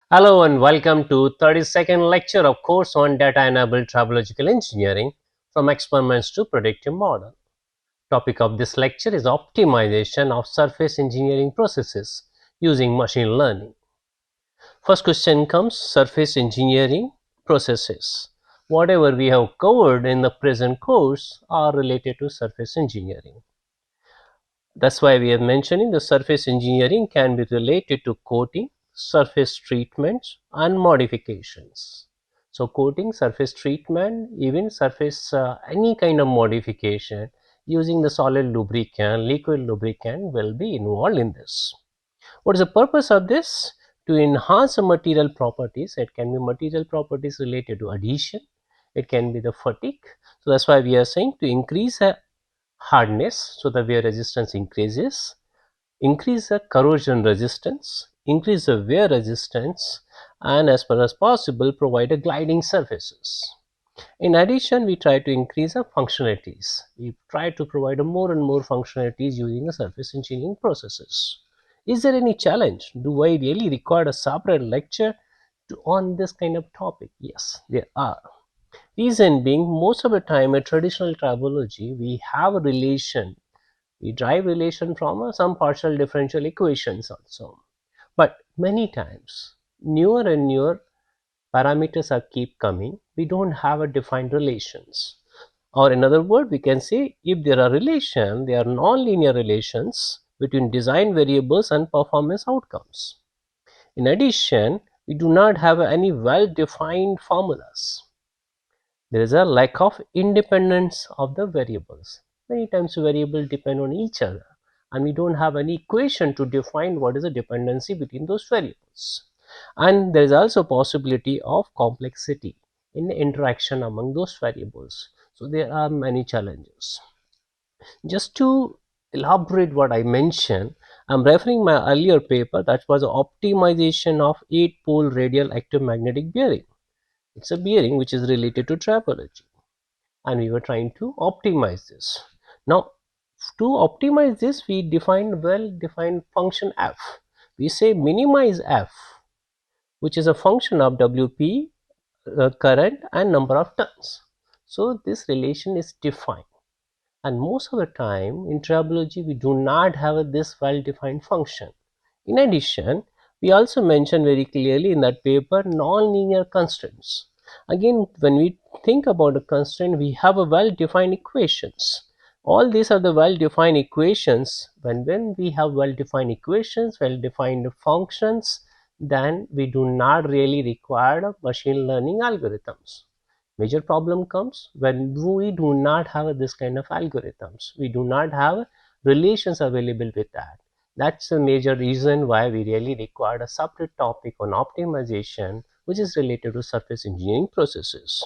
Hello and welcome to 32nd lecture of course on data-enabled tribological engineering from experiments to predictive model. Topic of this lecture is optimization of surface engineering processes using machine learning. First question comes surface engineering processes. Whatever we have covered in the present course are related to surface engineering. That's why we are mentioning the surface engineering can be related to coating, surface treatments and modifications. So coating, surface treatment, even surface any kind of modification using the solid lubricant, liquid lubricant will be involved in this. What is the purpose of this? To enhance the material properties. It can be material properties related to adhesion. It can be the fatigue. So that's why we are saying to increase the hardness, so the wear resistance increases, increase the corrosion resistance, increase the wear resistance, and as far as possible provide a gliding surfaces. In addition, we try to increase the functionalities. We try to provide a more and more functionalities using the surface engineering processes. Is there any challenge? Do I really require a separate lecture on this kind of topic? Yes, there are. Reason being, most of the time in traditional tribology, we have a relation. We derive relation from some partial differential equations also. But many times, newer and newer parameters are keep coming. We don't have a defined relations. Or in other words, we can say if there are relations, they are non-linear relations between design variables and performance outcomes. In addition, we do not have any well-defined formulas. There is a lack of independence of the variables. Many times variables depend on each other and we don't have any equation to define what is the dependency between those variables. And there is also possibility of complexity in the interaction among those variables. So there are many challenges. Just to elaborate what I mentioned, I'm referring my earlier paper that was optimization of 8-pole radial active magnetic bearing. It's a bearing which is related to tribology and we were trying to optimize this. Now to optimize this we defined well-defined function f. We say minimize f, which is a function of WP, current and number of turns. So this relation is defined, and most of the time in tribology we do not have this well-defined function. In addition, we also mention very clearly in that paper non-linear constraints. Again, when we think about a constraint, we have a well-defined equations. All these are the well-defined equations. When we have well-defined equations, well-defined functions, then we do not really require machine learning algorithms. Major problem comes when we do not have this kind of algorithms. We do not have relations available with that. That's a major reason why we really required a separate topic on optimization, which is related to surface engineering processes.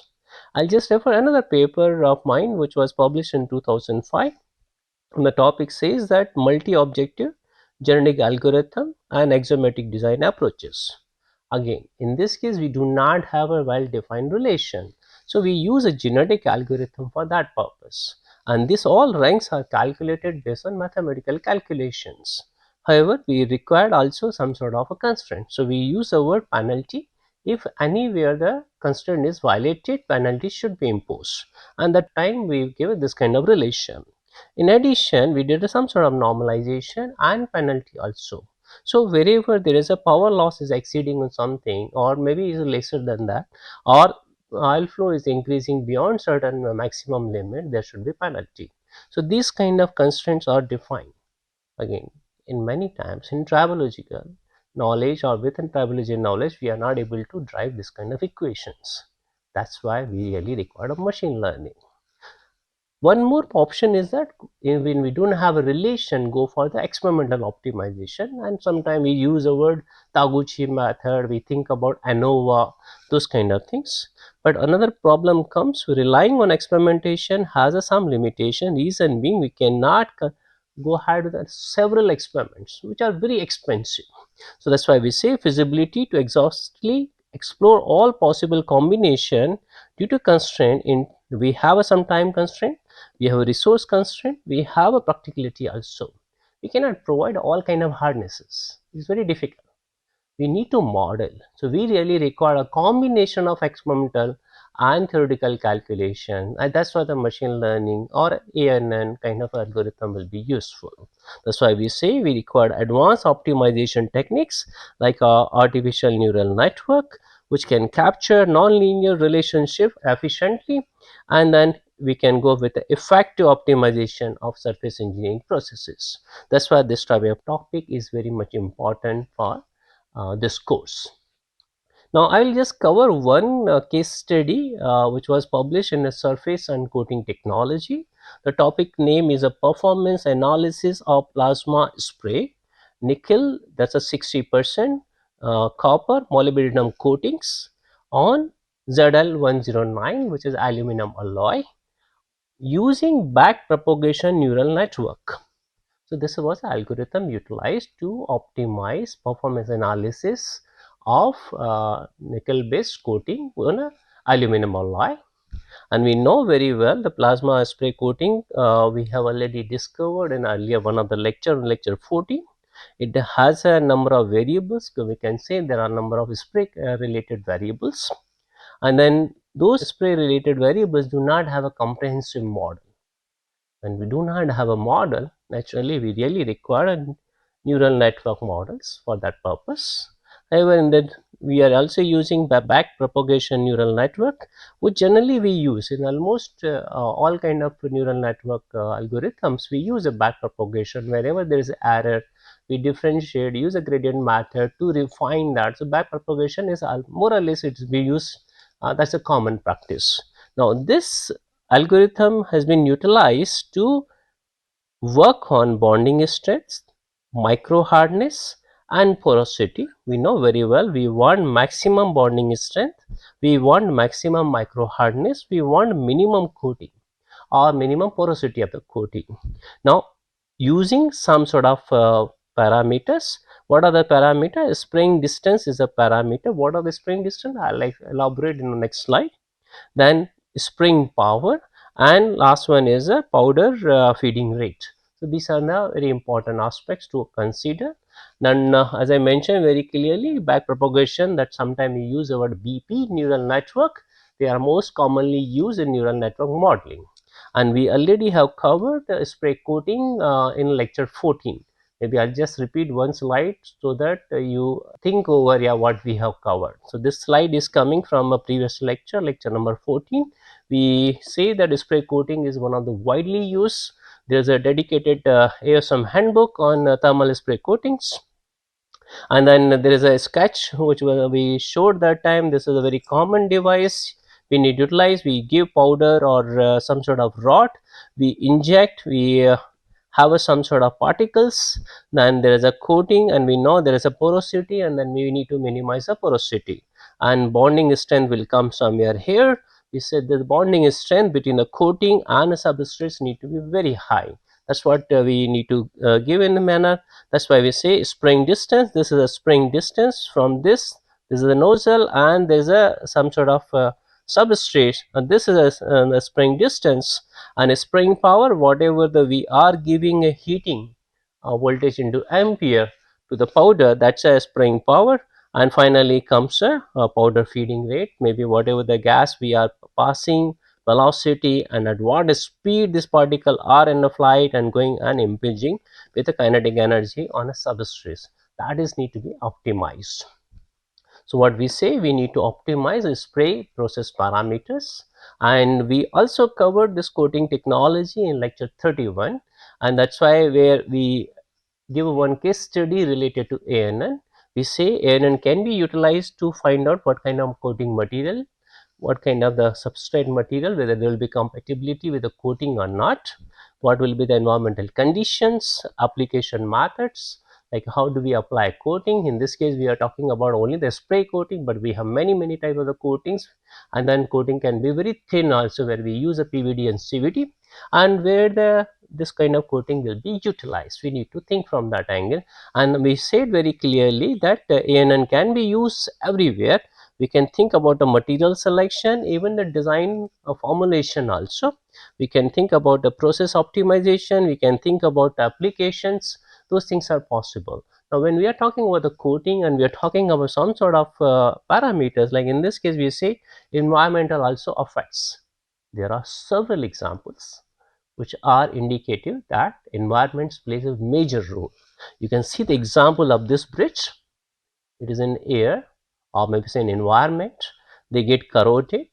I'll just refer another paper of mine which was published in 2005. And the topic says that multi-objective genetic algorithm and axiomatic design approaches. Again, in this case, we do not have a well-defined relation. So we use a genetic algorithm for that purpose. And this all ranks are calculated based on mathematical calculations. However, we required also some sort of a constraint. So we use the word penalty. If anywhere the constraint is violated, penalty should be imposed. And that time we give this kind of relation. In addition, we did some sort of normalization and penalty also. So wherever there is a power loss is exceeding on something, or maybe is lesser than that, or oil flow is increasing beyond certain maximum limit, there should be penalty. So these kind of constraints are defined. Again, in many times in tribological knowledge or within tribology knowledge, we are not able to drive this kind of equations. That's why we really require machine learning. One more option is that when we don't have a relation, go for the experimental optimization, and sometimes we use the word Taguchi method, we think about ANOVA, those kind of things. But another problem comes, relying on experimentation has some limitation. Reason being, we cannot go ahead with several experiments which are very expensive. So that's why we say feasibility to exhaustively explore all possible combination due to constraint. In we have some time constraint, we have a resource constraint, we have a practicality also. We cannot provide all kind of hardnesses. It's very difficult. we need to model. So we really require a combination of experimental and theoretical calculation, and that's why the machine learning or ANN kind of algorithm will be useful. That's why we say we require advanced optimization techniques like artificial neural network, which can capture nonlinear relationship efficiently, and then we can go with the effective optimization of surface engineering processes. That's why this type of topic is very much important for this course. Now I will just cover one case study which was published in a surface and coating technology. The topic name is a performance analysis of plasma spray, nickel, that's a 60%, copper molybdenum coatings on ZL109, which is aluminum alloy, using back propagation neural network. So this was an algorithm utilized to optimize performance analysis of nickel based coating on a aluminum alloy. And we know very well the plasma spray coating we have already discovered in earlier one of the lecture 14. It has a number of variables. So we can say there are a number of spray related variables, and then those spray related variables do not have a comprehensive model. When we do not have a model, naturally we really require neural network models for that purpose. However, in that we are also using back propagation neural network, which generally we use in almost all kind of neural network algorithms. We use a back propagation. Wherever there is error, we differentiate, use a gradient method to refine that. So back propagation is more or less we use, that's a common practice. Now this algorithm has been utilized to work on bonding strength, micro hardness, and porosity. We know very well we want maximum bonding strength, we want maximum micro hardness, we want minimum coating or minimum porosity of the coating. Now using some sort of parameters, what are the parameters? Spraying distance is a parameter. What are the spraying distance? I'll like elaborate in the next slide. Then spring power, and last one is a powder feeding rate. So these are the very important aspects to consider. Then as I mentioned very clearly, back propagation, that sometimes we use the word BP, neural network. They are most commonly used in neural network modeling, and we already have covered the spray coating in lecture 14. Maybe I'll just repeat one slide so that you think over what we have covered. So this slide is coming from a previous lecture, lecture number 14. We say that spray coating is one of the widely used. There's a dedicated ASM handbook on thermal spray coatings, and then there is a sketch which we showed that time. This is a very common device we need to utilize. We give powder or some sort of rod, we inject, we have some sort of particles, then there is a coating, and we know there is a porosity, and then we need to minimize the porosity, and bonding strength will come somewhere here. We said the bonding strength between the coating and the substrates need to be very high. That's what we need to give in the manner. That's why we say spraying distance. This is a spraying distance from this. This is a nozzle, and there is a some sort of substrate, and this is a spraying distance, and a spraying power, whatever the we are giving a heating voltage into ampere to the powder, that's a spraying power. And finally comes a powder feeding rate, maybe whatever the gas we are passing, velocity, and at what speed this particle are in a flight and going and impinging with the kinetic energy on a substrate, that is need to be optimized. So what we say, we need to optimize the spray process parameters, and we also covered this coating technology in lecture 31, and that's why where we give one case study related to ANN. We say ANN can be utilized to find out what kind of coating material, what kind of the substrate material, whether there will be compatibility with the coating or not, what will be the environmental conditions, application methods, like how do we apply coating. In this case we are talking about only the spray coating, but we have many types of the coatings, and then coating can be very thin also, where we use a PVD and CVD, and where the this kind of coating will be utilized. We need to think from that angle, and we said very clearly that ANN can be used everywhere. We can think about the material selection, even the design of formulation also. We can think about the process optimization, we can think about the applications, those things are possible. Now when we are talking about the coating and we are talking about some sort of parameters, like in this case we say environmental also affects, there are several examples which are indicative that environments plays a major role. You can see the example of this bridge. It is in air, or maybe say in environment. They get corroded,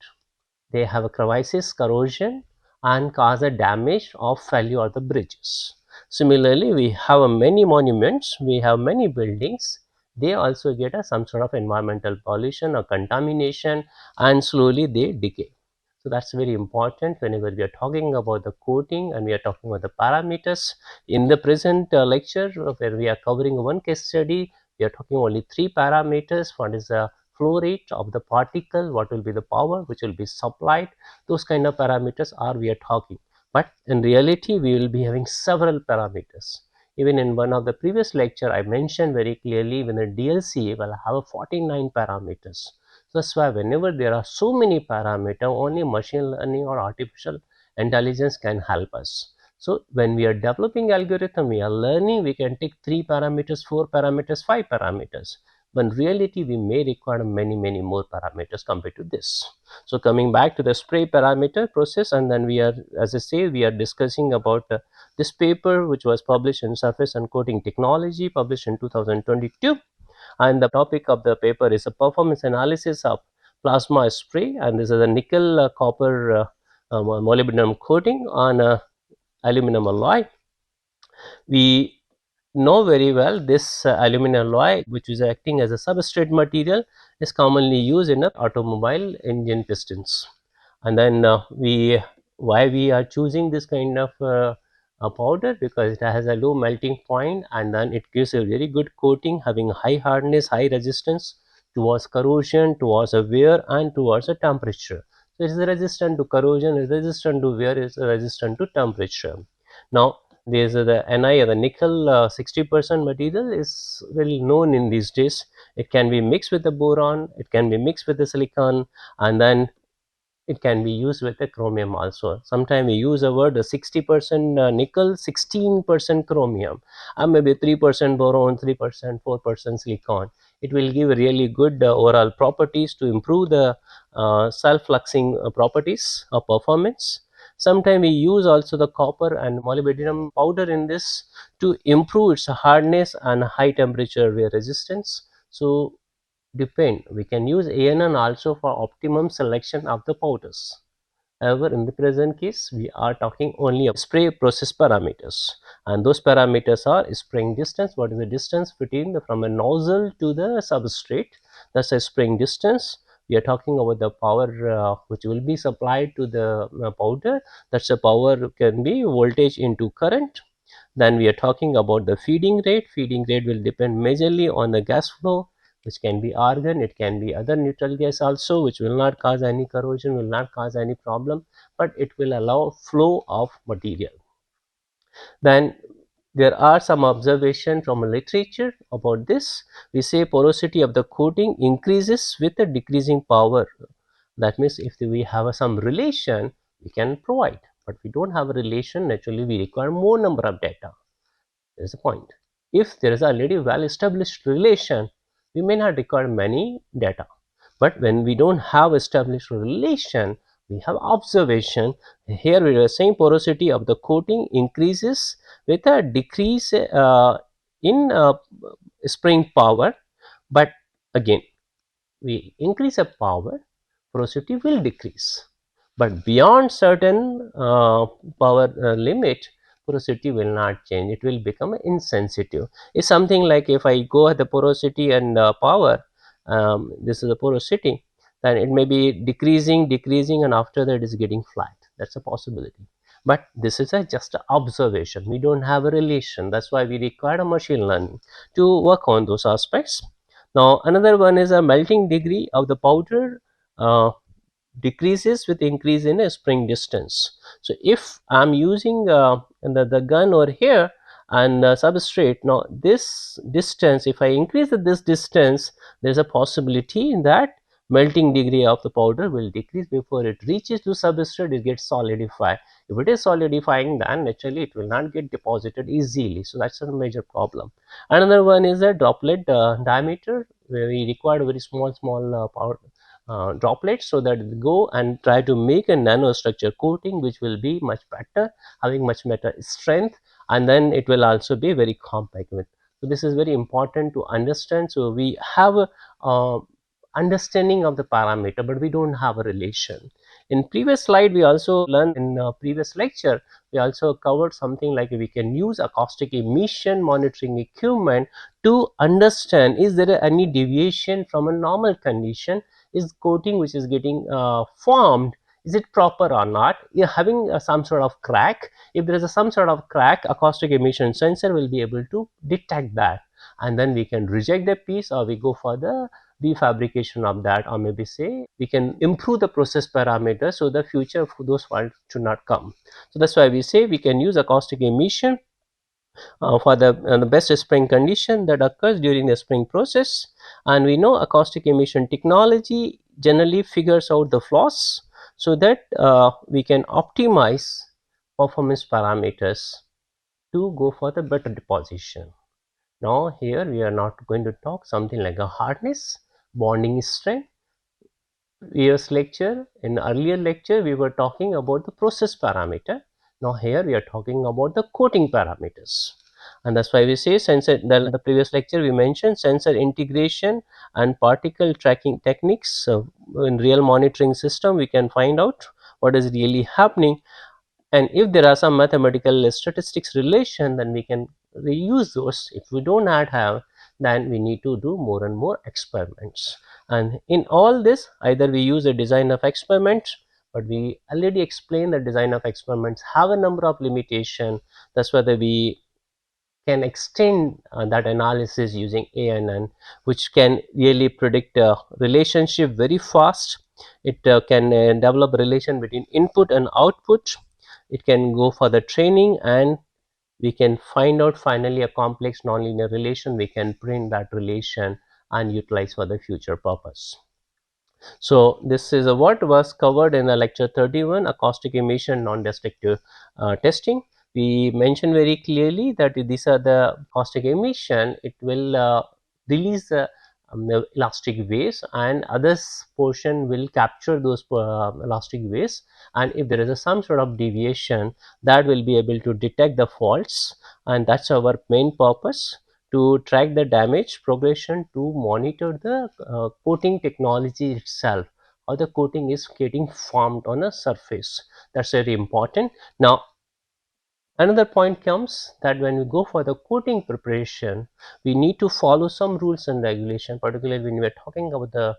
they have a crevices, corrosion, and cause a damage of failure of the bridges. Similarly, we have many monuments, we have many buildings, they also get some sort of environmental pollution or contamination, and slowly they decay. So that's very important whenever we are talking about the coating and we are talking about the parameters. In the present lecture, where we are covering one case study, we are talking only three parameters. One is the flow rate of the particle, what will be the power which will be supplied, those kind of parameters are we are talking. But in reality, we will be having several parameters. Even in one of the previous lecture, I mentioned very clearly when a DLC will have 49 parameters. So that's why whenever there are so many parameters, only machine learning or artificial intelligence can help us. So when we are developing algorithm, we are learning, we can take 3 parameters, 4 parameters, 5 parameters. But in reality, we may require many more parameters compared to this. So coming back to the spray parameter process, and then we are, as I say, we are discussing about this paper which was published in Surface and Coating Technology, published in 2022. And the topic of the paper is a performance analysis of plasma spray, and this is a nickel copper molybdenum coating on a aluminum alloy. We know very well this aluminum alloy, which is acting as a substrate material, is commonly used in automobile engine pistons. And then why we are choosing this kind of a powder, because it has a low melting point and then it gives a very good coating, having high hardness, high resistance towards corrosion, towards a wear, and towards a temperature. So it is resistant to corrosion, is resistant to wear, is resistant to temperature. Now there is the Ni, the nickel 60% material is well known in these days. It can be mixed with the boron, it can be mixed with the silicon, and then it can be used with the chromium also. Sometimes we use a word 60% nickel, 16% chromium, and maybe 3% boron, 3%, 4% silicon. It will give really good overall properties to improve the self-fluxing properties of performance. Sometimes we use also the copper and molybdenum powder in this to improve its hardness and high temperature wear resistance. So depend, we can use ANN also for optimum selection of the powders. However, in the present case, we are talking only of spray process parameters, and those parameters are spraying distance. What is the distance between from a nozzle to the substrate? That's a spraying distance. We are talking about the power which will be supplied to the powder. That's the power, can be voltage into current. Then we are talking about the feeding rate. Feeding rate will depend majorly on the gas flow, which can be argon, it can be other neutral gas also, which will not cause any corrosion, will not cause any problem, but it will allow flow of material. Then there are some observation from literature about this. We say porosity of the coating increases with the decreasing power. That means if we have some relation, we can provide, but we don't have a relation, naturally we require more number of data. There is a point. If there is already well established relation, we may not require many data. But when we don't have established relation, we have observation. Here we are saying porosity of the coating increases with a decrease in spring power. But again, we increase a power, porosity will decrease. But beyond certain power limit, porosity will not change, it will become insensitive. It's something like if I go at the porosity and power, this is the porosity, then it may be decreasing, and after that it is getting flat. That's a possibility. But this is a just a observation, we don't have a relation. That's why we require a machine learning to work on those aspects. Now another one is a melting degree of the powder decreases with increase in a spring distance. So if I'm using the gun over here and substrate, now this distance, if I increase this distance, there's a possibility that melting degree of the powder will decrease before it reaches to substrate. It gets solidified. If it is solidifying, then naturally it will not get deposited easily. So that's a major problem. Another one is the droplet diameter, where we require very small powder droplets, so that we go and try to make a nanostructure coating which will be much better, having much better strength, and then it will also be very compact with. So this is very important to understand. So we have a understanding of the parameter, but we don't have a relation. In previous slide, we also learned in previous lecture, we also covered something like we can use acoustic emission monitoring equipment to understand is there any deviation from a normal condition, is coating which is getting formed, is it proper or not, you're having some sort of crack. If there is some sort of crack, acoustic emission sensor will be able to detect that, and then we can reject the piece, or we go for the defabrication of that, or maybe say we can improve the process parameters so the future for those faults should not come. So that's why we say we can use acoustic emission for the best spring condition that occurs during the spring process. And we know acoustic emission technology generally figures out the flaws so that we can optimize performance parameters to go for the better deposition. Now here we are not going to talk something like a hardness, bonding strength. Years lecture, in earlier lecture we were talking about the process parameter. Now here we are talking about the coating parameters, and that's why we say sensor. The previous lecture we mentioned sensor integration and particle tracking techniques. So in real monitoring system we can find out what is really happening, and if there are some mathematical statistics relation, then we can reuse those. If we do not have, then we need to do more and more experiments. And in all this, either we use a design of experiments, but we already explained the design of experiments have a number of limitation. That's whether we can extend that analysis using ANN, which can really predict a relationship very fast. It can develop relation between input and output. It can go for the training, and we can find out finally a complex nonlinear relation. We can print that relation and utilize for the future purpose. So this is what was covered in the lecture 31, acoustic emission non-destructive testing. We mentioned very clearly that these are the acoustic emission. It will release the elastic waves, and others portion will capture those elastic waves, and if there is some sort of deviation, that will be able to detect the faults, and that's our main purpose, to track the damage progression, to monitor the coating technology itself, how the coating is getting formed on a surface. That's very important. Now another point comes that when we go for the coating preparation, we need to follow some rules and regulation, particularly when we are talking about the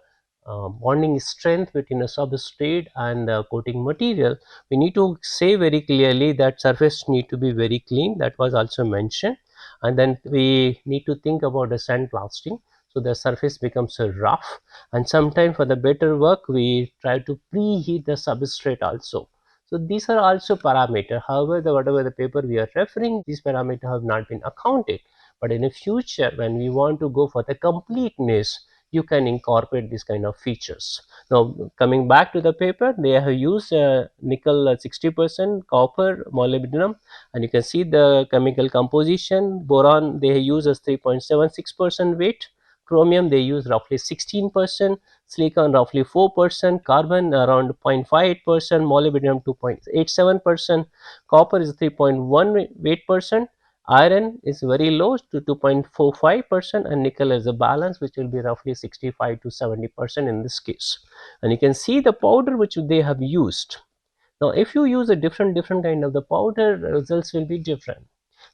bonding strength between a substrate and the coating material. We need to say very clearly that surface need to be very clean, that was also mentioned, and then we need to think about the sandblasting, so the surface becomes rough, and sometimes for the better work we try to preheat the substrate also. So these are also parameter. However, whatever the paper we are referring, these parameters have not been accounted. But in the future, when we want to go for the completeness, you can incorporate this kind of features. Now, coming back to the paper, they have used nickel 60%, copper, molybdenum, and you can see the chemical composition. Boron they use as 3.76% weight. Chromium they use roughly 16%. Silicon roughly 4%, carbon around 0.58%, molybdenum 2.87%, copper is 3.18%, iron is very low to 2.45%, and nickel is a balance which will be roughly 65 to 70% in this case. And you can see the powder which they have used. Now if you use a different kind of the powder, results will be different.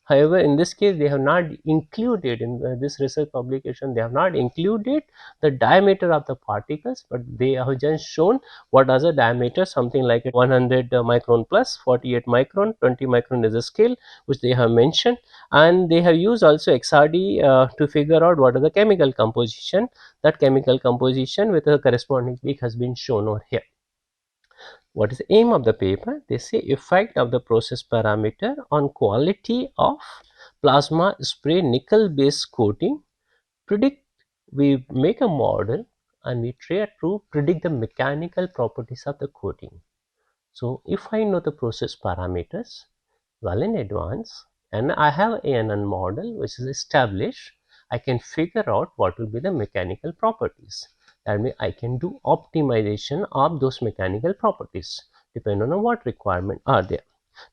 However, in this case, they have not included in this research publication, they have not included the diameter of the particles, but they have just shown what is the diameter, something like 100 micron plus 48 micron, 20 micron is a scale which they have mentioned, and they have used also XRD to figure out what is the chemical composition. That chemical composition with a corresponding peak has been shown over here. What is the aim of the paper? They say effect of the process parameter on quality of plasma spray nickel based coating. Predict, we make a model and we try to predict the mechanical properties of the coating. So if I know the process parameters well in advance and I have ANN model which is established, I can figure out what will be the mechanical properties. That means I can do optimization of those mechanical properties depending on what requirement are there.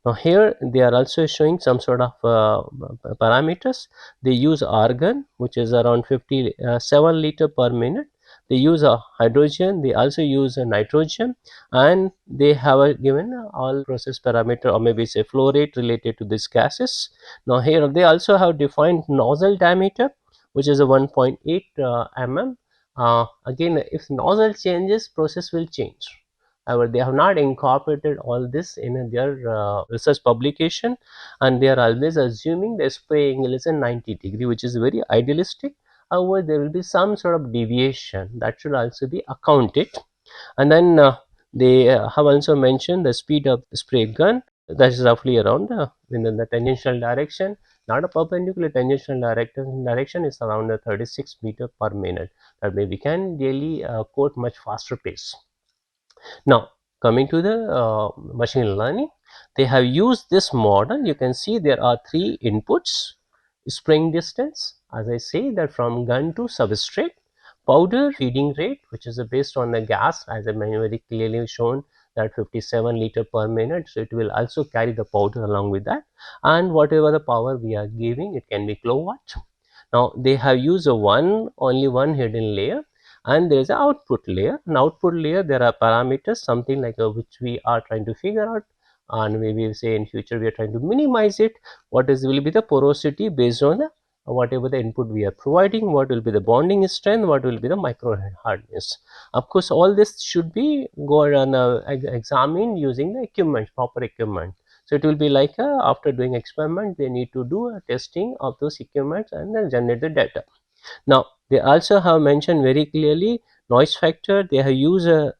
Now here they are also showing some sort of parameters. They use argon, which is around 57 liter per minute. They use a hydrogen, they also use a nitrogen, and they have given all process parameter, or maybe say flow rate related to these gases. Now here they also have defined nozzle diameter, which is a 1.8 mm. Again, if nozzle changes, process will change. However, they have not incorporated all this in their research publication, and they are always assuming the spray angle is a 90-degree, which is very idealistic. However, there will be some sort of deviation that should also be accounted. And then they have also mentioned the speed of the spray gun, that is roughly around in the tangential direction, not a perpendicular tangential direction is around 36 meter per minute. That way we can really coat much faster pace. Now coming to the machine learning, they have used this model. You can see there are three inputs: spring distance, as I say, that from gun to substrate; powder feeding rate, which is based on the gas, as I very clearly shown, that 57 liter per minute, so it will also carry the powder along with that, and whatever the power we are giving, it can be kilowatt. Now they have used only one hidden layer, and there is an output layer. An output layer, there are parameters, something like which we are trying to figure out, and maybe say in future we are trying to minimize it. What is will be the porosity based on the whatever the input we are providing, what will be the bonding strength, what will be the micro hardness. Of course, all this should be go and examined using the equipment, proper equipment. So it will be like after doing experiment, they need to do a testing of those equipments and then generate the data. Now they also have mentioned very clearly noise factor. They have used a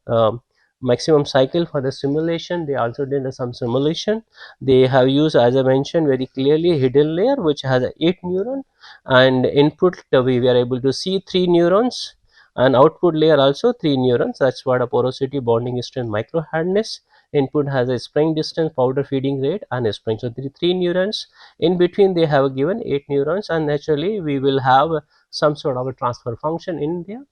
maximum cycle for the simulation. They also did some simulation. They have used, as I mentioned very clearly, hidden layer which has 8 neuron, and input we are able to see 3 neurons, and output layer also 3 neurons. That's what a porosity, bonding strength, micro hardness. Input has a spring distance, powder feeding rate, and a spring. So three neurons. In between they have given 8 neurons, and naturally we will have some sort of a transfer function in there.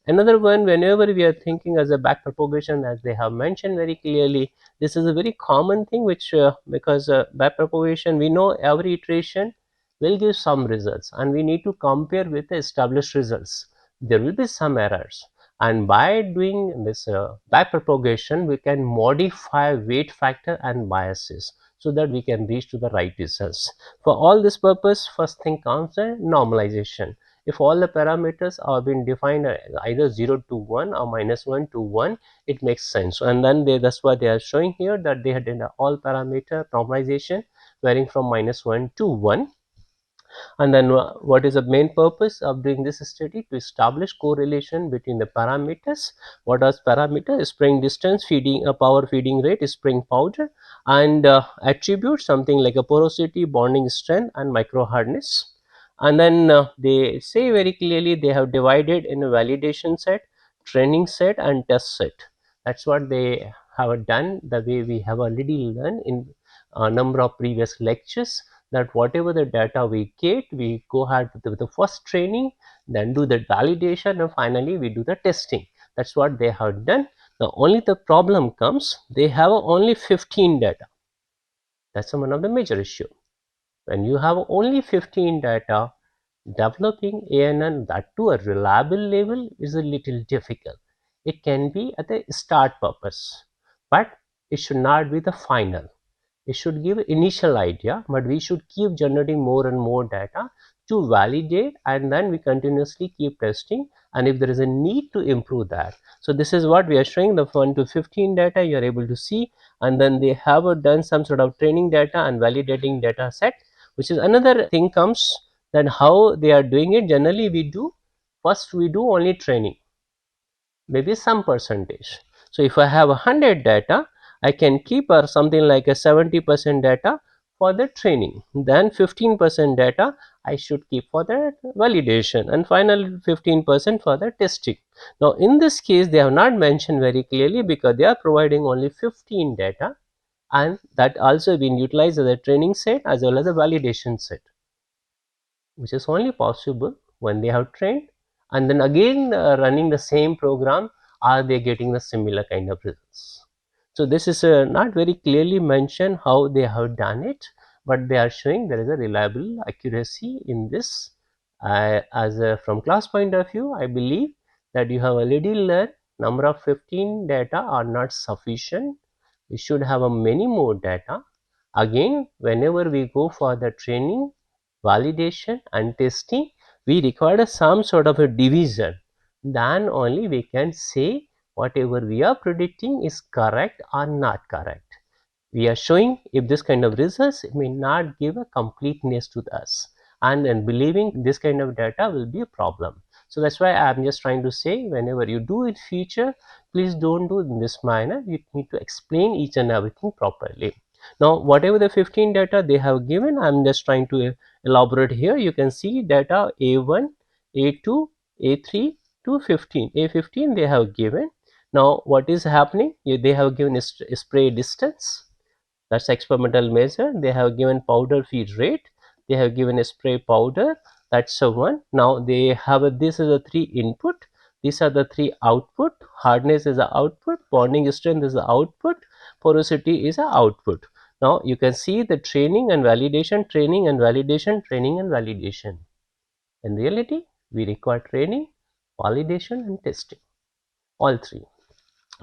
Another one, whenever we are thinking as a back propagation, as they have mentioned very clearly, this is a very common thing which because back propagation, we know every iteration will give some results, and we need to compare with the established results. There will be some errors, and by doing this back propagation, we can modify weight factor and biases so that we can reach to the right results. For all this purpose, first thing comes the normalization. If all the parameters are being defined either 0 to 1 or -1 to 1, it makes sense. And then that's why they are showing here that they had done all parameter normalization varying from -1 to 1. And then what is the main purpose of doing this study? To establish correlation between the parameters. What are parameters? Spring distance, feeding power feeding rate, spring powder, and attributes something like a porosity, bonding strength, and micro hardness. And then they say very clearly they have divided in a validation set, training set, and test set. That's what they have done, the way we have already learned in a number of previous lectures, that whatever the data we get, we go ahead with the first training, then do the validation, and finally we do the testing. That's what they have done. Now only the problem comes, they have only 15 data. That's one of the major issue. When you have only 15 data, developing ANN, that to a reliable level, is a little difficult. It can be at the start purpose, but it should not be the final. It should give initial idea, but we should keep generating more and more data to validate, and then we continuously keep testing, and if there is a need to improve that. So this is what we are showing, the 1 to 15 data you are able to see, and then they have done some sort of training data and validating data set, which is another thing comes, that how they are doing it. Generally we do, first we do only training, maybe some percentage. So if I have 100 data, I can keep something like a 70% data for the training, then 15% data I should keep for the validation, and final 15% for the testing. Now in this case they have not mentioned very clearly because they are providing only 15 data, and that also been utilized as a training set as well as a validation set, which is only possible when they have trained, and then again running the same program, are they getting the similar kind of results. So this is not very clearly mentioned how they have done it, but they are showing there is a reliable accuracy in this. As a, from class point of view, I believe that you have already learned number of 15 data are not sufficient. We should have a many more data. Again, whenever we go for the training, validation and testing, we require some sort of a division. Then only we can say whatever we are predicting is correct or not correct. We are showing if this kind of results may not give a completeness to us, and then believing this kind of data will be a problem. So that's why I am just trying to say, whenever you do it future, please don't do in this manner. You need to explain each and everything properly. Now whatever the 15 data they have given, I am just trying to elaborate here. You can see data A1, A2, A3 to 15. A15 they have given. Now what is happening? They have given a spray distance, that's experimental measure. They have given powder feed rate, they have given a spray powder, that's a one. Now they have a, this is a 3 input, these are the 3 output. Hardness is the output, bonding strength is the output, porosity is the output. Now you can see the training and validation, training and validation, training and validation. In reality we require training, validation and testing, all three.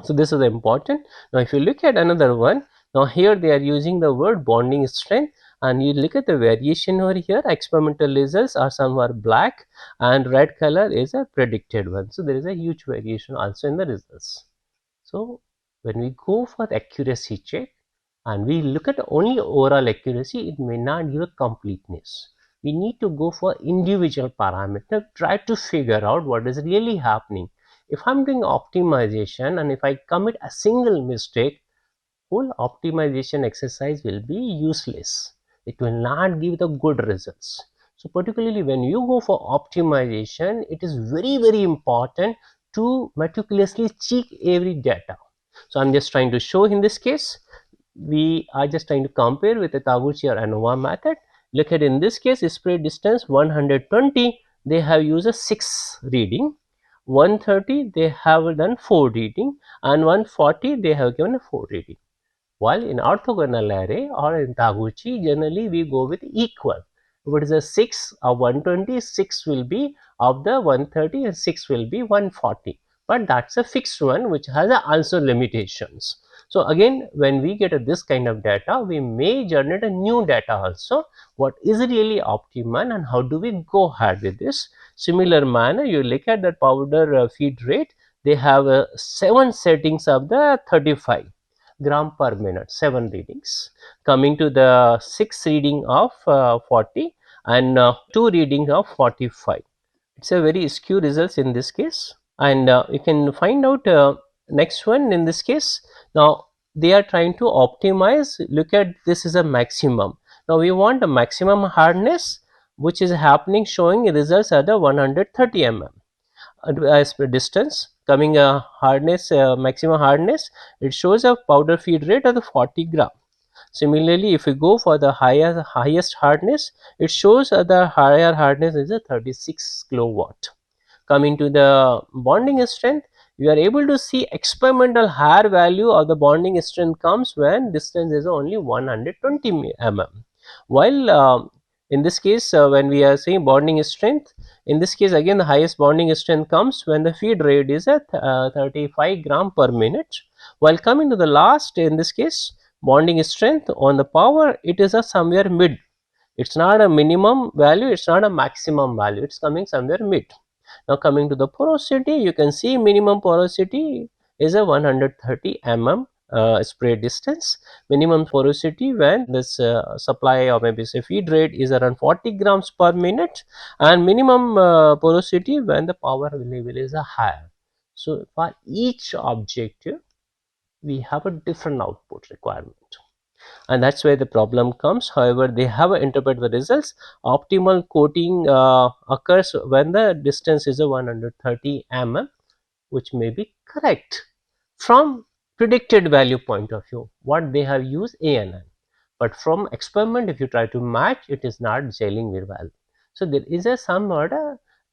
So this is important. Now if you look at another one, now here they are using the word bonding strength, and you look at the variation over here. Experimental results are some are black and red color is a predicted one. So there is a huge variation also in the results. So when we go for the accuracy check and we look at only overall accuracy, it may not give a completeness. We need to go for individual parameter, try to figure out what is really happening. If I'm doing optimization and if I commit a single mistake, whole optimization exercise will be useless. It will not give the good results. So particularly when you go for optimization, it is very important to meticulously check every data. So I'm just trying to show in this case, we are just trying to compare with the Taguchi or ANOVA method. Look at in this case, spray distance 120, they have used a 6 reading, 130 they have done 4 reading, and 140 they have given a 4 reading. While in orthogonal array or in Taguchi, generally we go with equal. If it is a 6 or 120, 6 will be of the 130 and 6 will be 140. But that's a fixed one which has also limitations. So again, when we get this kind of data, we may generate a new data also. What is really optimal and how do we go ahead with this? Similar manner, you look at the powder feed rate, they have 7 settings of the 35 gram per minute, 7 readings. Coming to the 6 reading of 40 and 2 reading of 45. It's a very skew results in this case, and you can find out next one in this case. Now they are trying to optimize. Look at this is a maximum. Now we want a maximum hardness which is happening, showing results at the 130 mm as per distance. Coming hardness, maximum hardness, it shows a powder feed rate of the 40 gram. Similarly, if we go for the highest hardness, it shows the higher hardness is a 36 kilowatt. Coming to the bonding strength, we are able to see experimental higher value of the bonding strength comes when distance is only 120 mm. While in this case, when we are saying bonding strength, in this case again the highest bonding strength comes when the feed rate is at 35 gram per minute. While coming to the last, in this case, bonding strength on the power, it is a somewhere mid. It's not a minimum value, it's not a maximum value, it's coming somewhere mid. Now coming to the porosity, you can see minimum porosity is a 130 mm spray distance. Minimum porosity when this supply or maybe say feed rate is around 40 grams per minute, and minimum porosity when the power level is higher. So for each objective we have a different output requirement, and that's where the problem comes. However, they have interpreted the results. Optimal coating occurs when the distance is a 130 mm. which may be correct from predicted value point of view, what they have used A and N. But from experiment, if you try to match, it is not gelling very well. So there is a somewhat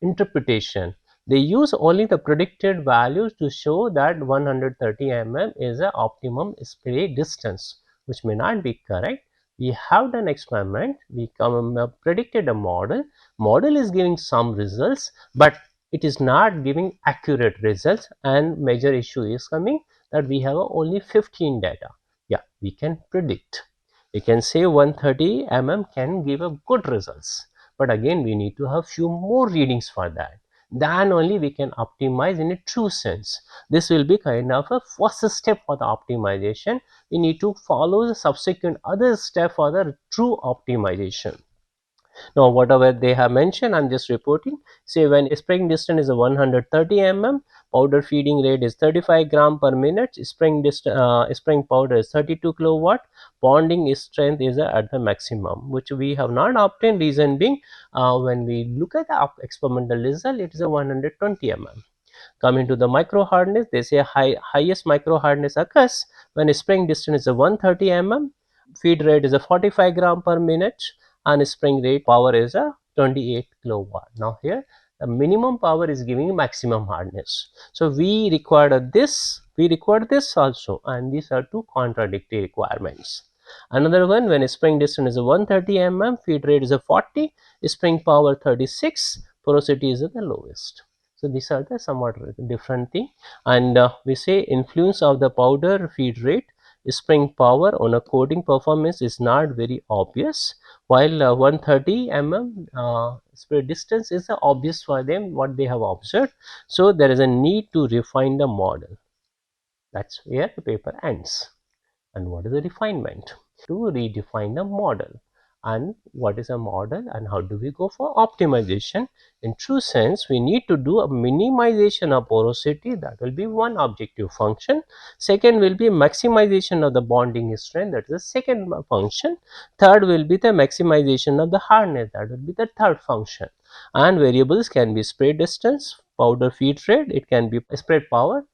interpretation. They use only the predicted values to show that 130 mm is a optimum spray distance, which may not be correct. We have done experiment, we predicted a model. Model is giving some results, but it is not giving accurate results, and major issue is coming that we have only 15 data. Yeah, we can predict. We can say 130 mm can give a good results, but again we need to have few more readings for that. Then only we can optimize in a true sense. This will be kind of a first step for the optimization. We need to follow the subsequent other step for the true optimization. Now, whatever they have mentioned, I'm just reporting. Say when spraying distance is a 130 mm, powder feeding rate is 35 gram per minute, spraying powder is 32 kilowatt, bonding strength is at the maximum, which we have not obtained. Reason being, when we look at the experimental result, it is a 120 mm. Coming to the micro hardness, they say highest micro hardness occurs when spraying distance is a 130 mm, feed rate is a 45 gram per minute, and spring rate power is a 28 kilowatt. Now here the minimum power is giving maximum hardness. So we required this, we required this also, and these are two contradictory requirements. Another one, when spring distance is a 130 mm, feed rate is a 40, spring power 36, porosity is the lowest. So these are the somewhat different thing, and we say influence of the powder feed rate, spring power on a coating performance is not very obvious, while 130 mm spray distance is obvious for them what they have observed. So there is a need to refine the model. That's where the paper ends. And what is the refinement? To redefine the model. And what is a model and how do we go for optimization? In true sense, we need to do a minimization of porosity, that will be one objective function. Second will be maximization of the bonding strength, that is the second function. Third will be the maximization of the hardness, that will be the third function. And variables can be spray distance, powder feed rate, it can be spray power.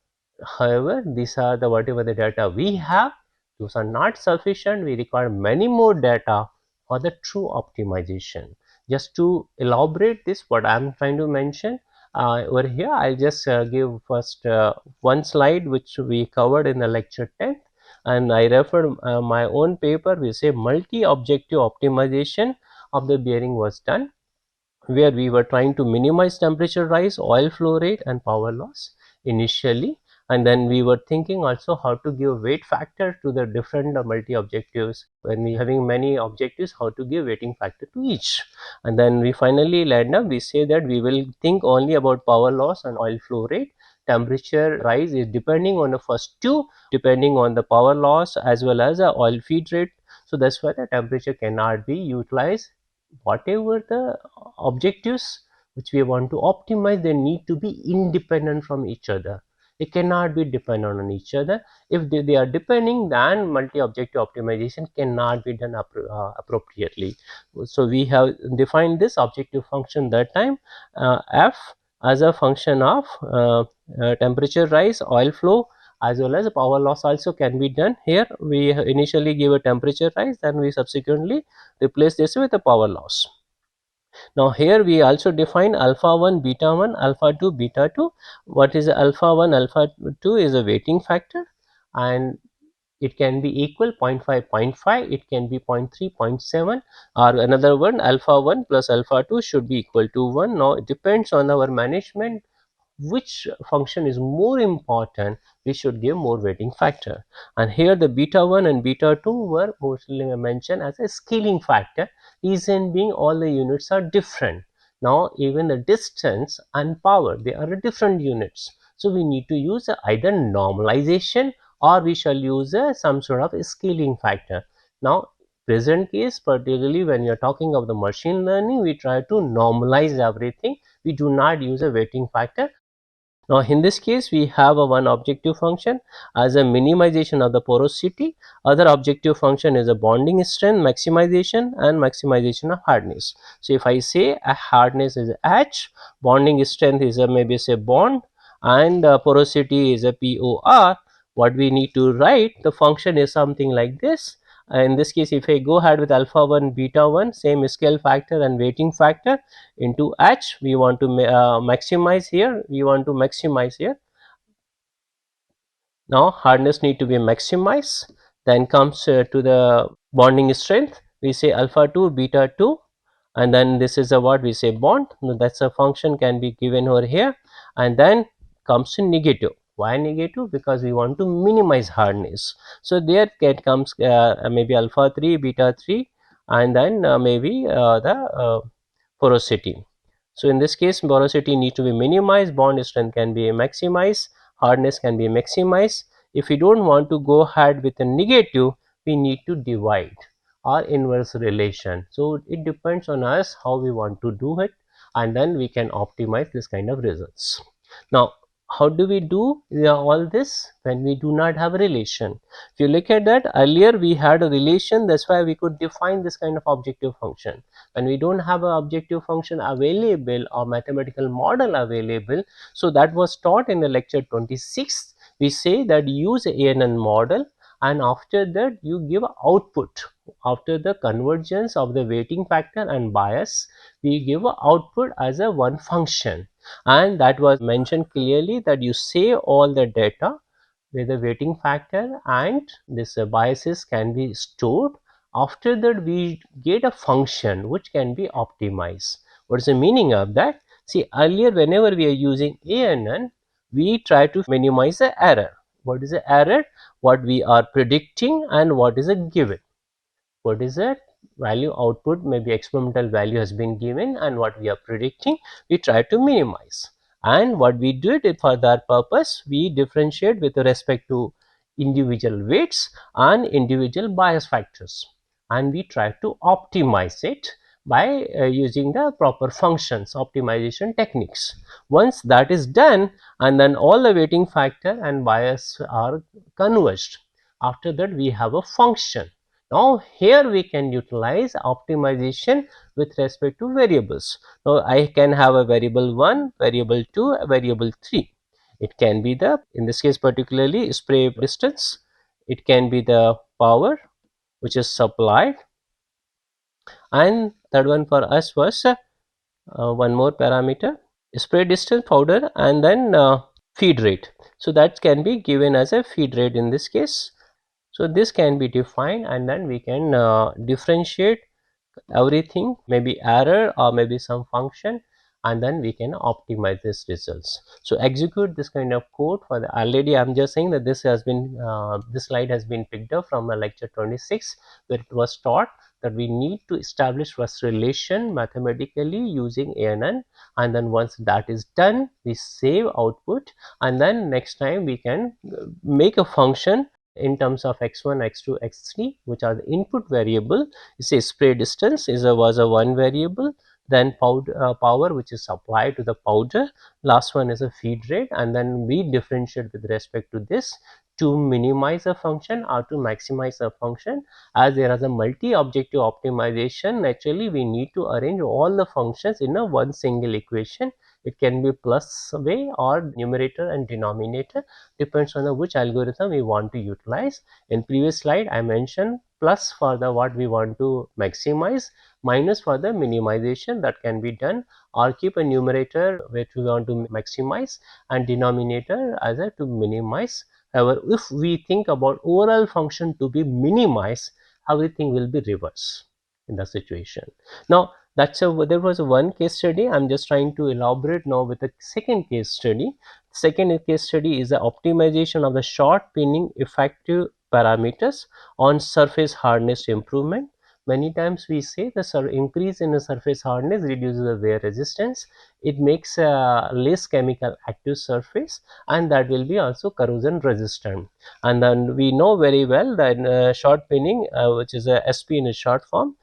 However, these are the whatever the data we have, those are not sufficient. We require many more data for the true optimization. Just to elaborate this, what I am trying to mention over here, I'll just give first one slide which we covered in the lecture 10, and I referred my own paper. We say multi-objective optimization of the bearing was done, where we were trying to minimize temperature rise, oil flow rate, and power loss initially, and then we were thinking also how to give weight factor to the different multi objectives. When we having many objectives, how to give weighting factor to each, and then we finally land up, we say that we will think only about power loss and oil flow rate. Temperature rise is depending on the first two, depending on the power loss as well as the oil feed rate. So that's why the temperature cannot be utilized. Whatever the objectives which we want to optimize, they need to be independent from each other. They cannot be dependent on each other. If they are depending, then multi-objective optimization cannot be done appropriately. So we have defined this objective function that time, f as a function of temperature rise, oil flow, as well as power loss also can be done. Here we initially give a temperature rise, then we subsequently replace this with a power loss. Now here we also define alpha 1, beta 1, alpha 2, beta 2. What is alpha 1? Alpha 2 is a weighting factor, and it can be equal 0.5, 0.5, it can be 0.3, 0.7, or another one, alpha 1 plus alpha 2 should be equal to 1. Now it depends on our management which function is more important, we should give more weighting factor. And here the beta 1 and beta 2 were mostly mentioned as a scaling factor, reason being all the units are different. Now even the distance and power, they are different units, so we need to use either normalization or we shall use some sort of scaling factor. Now present case, particularly when you are talking of the machine learning, we try to normalize everything, we do not use a weighting factor. Now in this case we have a one objective function as a minimization of the porosity, other objective function is a bonding strength maximization and maximization of hardness. So if I say a hardness is H, bonding strength is a maybe say bond, and porosity is a POR, what we need to write the function is something like this. In this case, if I go ahead with alpha 1 beta 1, same scale factor and weighting factor into H, we want to maximize here, now hardness need to be maximized. Then comes to the bonding strength, we say alpha 2 beta 2, and then this is a what we say bond. Now that's a function can be given over here, and then comes to negative. Why negative? Because we want to minimize hardness. So there it comes maybe alpha 3 beta 3, and then maybe the porosity. So in this case, porosity needs to be minimized, bond strength can be maximized, hardness can be maximized. If we don't want to go ahead with a negative, we need to divide or inverse relation. So it depends on us how we want to do it, and then we can optimize this kind of results. Now, how do we do all this when we do not have a relation? If you look at that, earlier we had a relation, that's why we could define this kind of objective function. When we don't have an objective function available or mathematical model available, so that was taught in the lecture 26. We say that use ANN model, and after that you give output. After the convergence of the weighting factor and bias, we give output as a one function, and that was mentioned clearly that you save all the data where the weighting factor and this biases can be stored. After that we get a function which can be optimized. What is the meaning of that? See, earlier whenever we are using ANN, we try to minimize the error. What is the error? What we are predicting and what is a given. What is it? Value output, maybe experimental value has been given, and what we are predicting we try to minimize. And what we did for that purpose, we differentiate with respect to individual weights and individual bias factors, and we try to optimize it by using the proper functions, optimization techniques. Once that is done, and then all the weighting factor and bias are converged, after that we have a function. Now here we can utilize optimization with respect to variables. Now I can have a variable 1, variable 2, a variable 3. It can be the, in this case particularly, spray distance. It can be the power which is supplied, and third one for us was one more parameter, spray distance, powder, and then feed rate. So that can be given as a feed rate in this case. So this can be defined, and then we can differentiate everything, maybe error or maybe some function, and then we can optimize these results. So execute this kind of code for the, already I'm just saying that this has been this slide has been picked up from a lecture 26, where it was taught that we need to establish first relation mathematically using ANN, and then once that is done we save output, and then next time we can make a function in terms of x1, x2, x3, which are the input variable. You say spray distance was a one variable, then power which is supplied to the powder, last one is a feed rate, and then we differentiate with respect to this to minimize a function or to maximize a function. As there is a multi-objective optimization, naturally we need to arrange all the functions in a one single equation. It can be plus way or numerator and denominator, depends on the which algorithm we want to utilize. In previous slide I mentioned plus for the what we want to maximize, minus for the minimization that can be done, or keep a numerator which we want to maximize and denominator as a to minimize. However, if we think about overall function to be minimized, everything will be reverse in the situation. Now that's a, there was a one case study. I'm just trying to elaborate now with a second case study. Second case study is the optimization of the short pinning effective parameters on surface hardness improvement. Many times we say the increase in the surface hardness reduces the wear resistance. It makes a less chemical active surface, and that will be also corrosion resistant. And then we know very well that short pinning, which is a SP in a short form,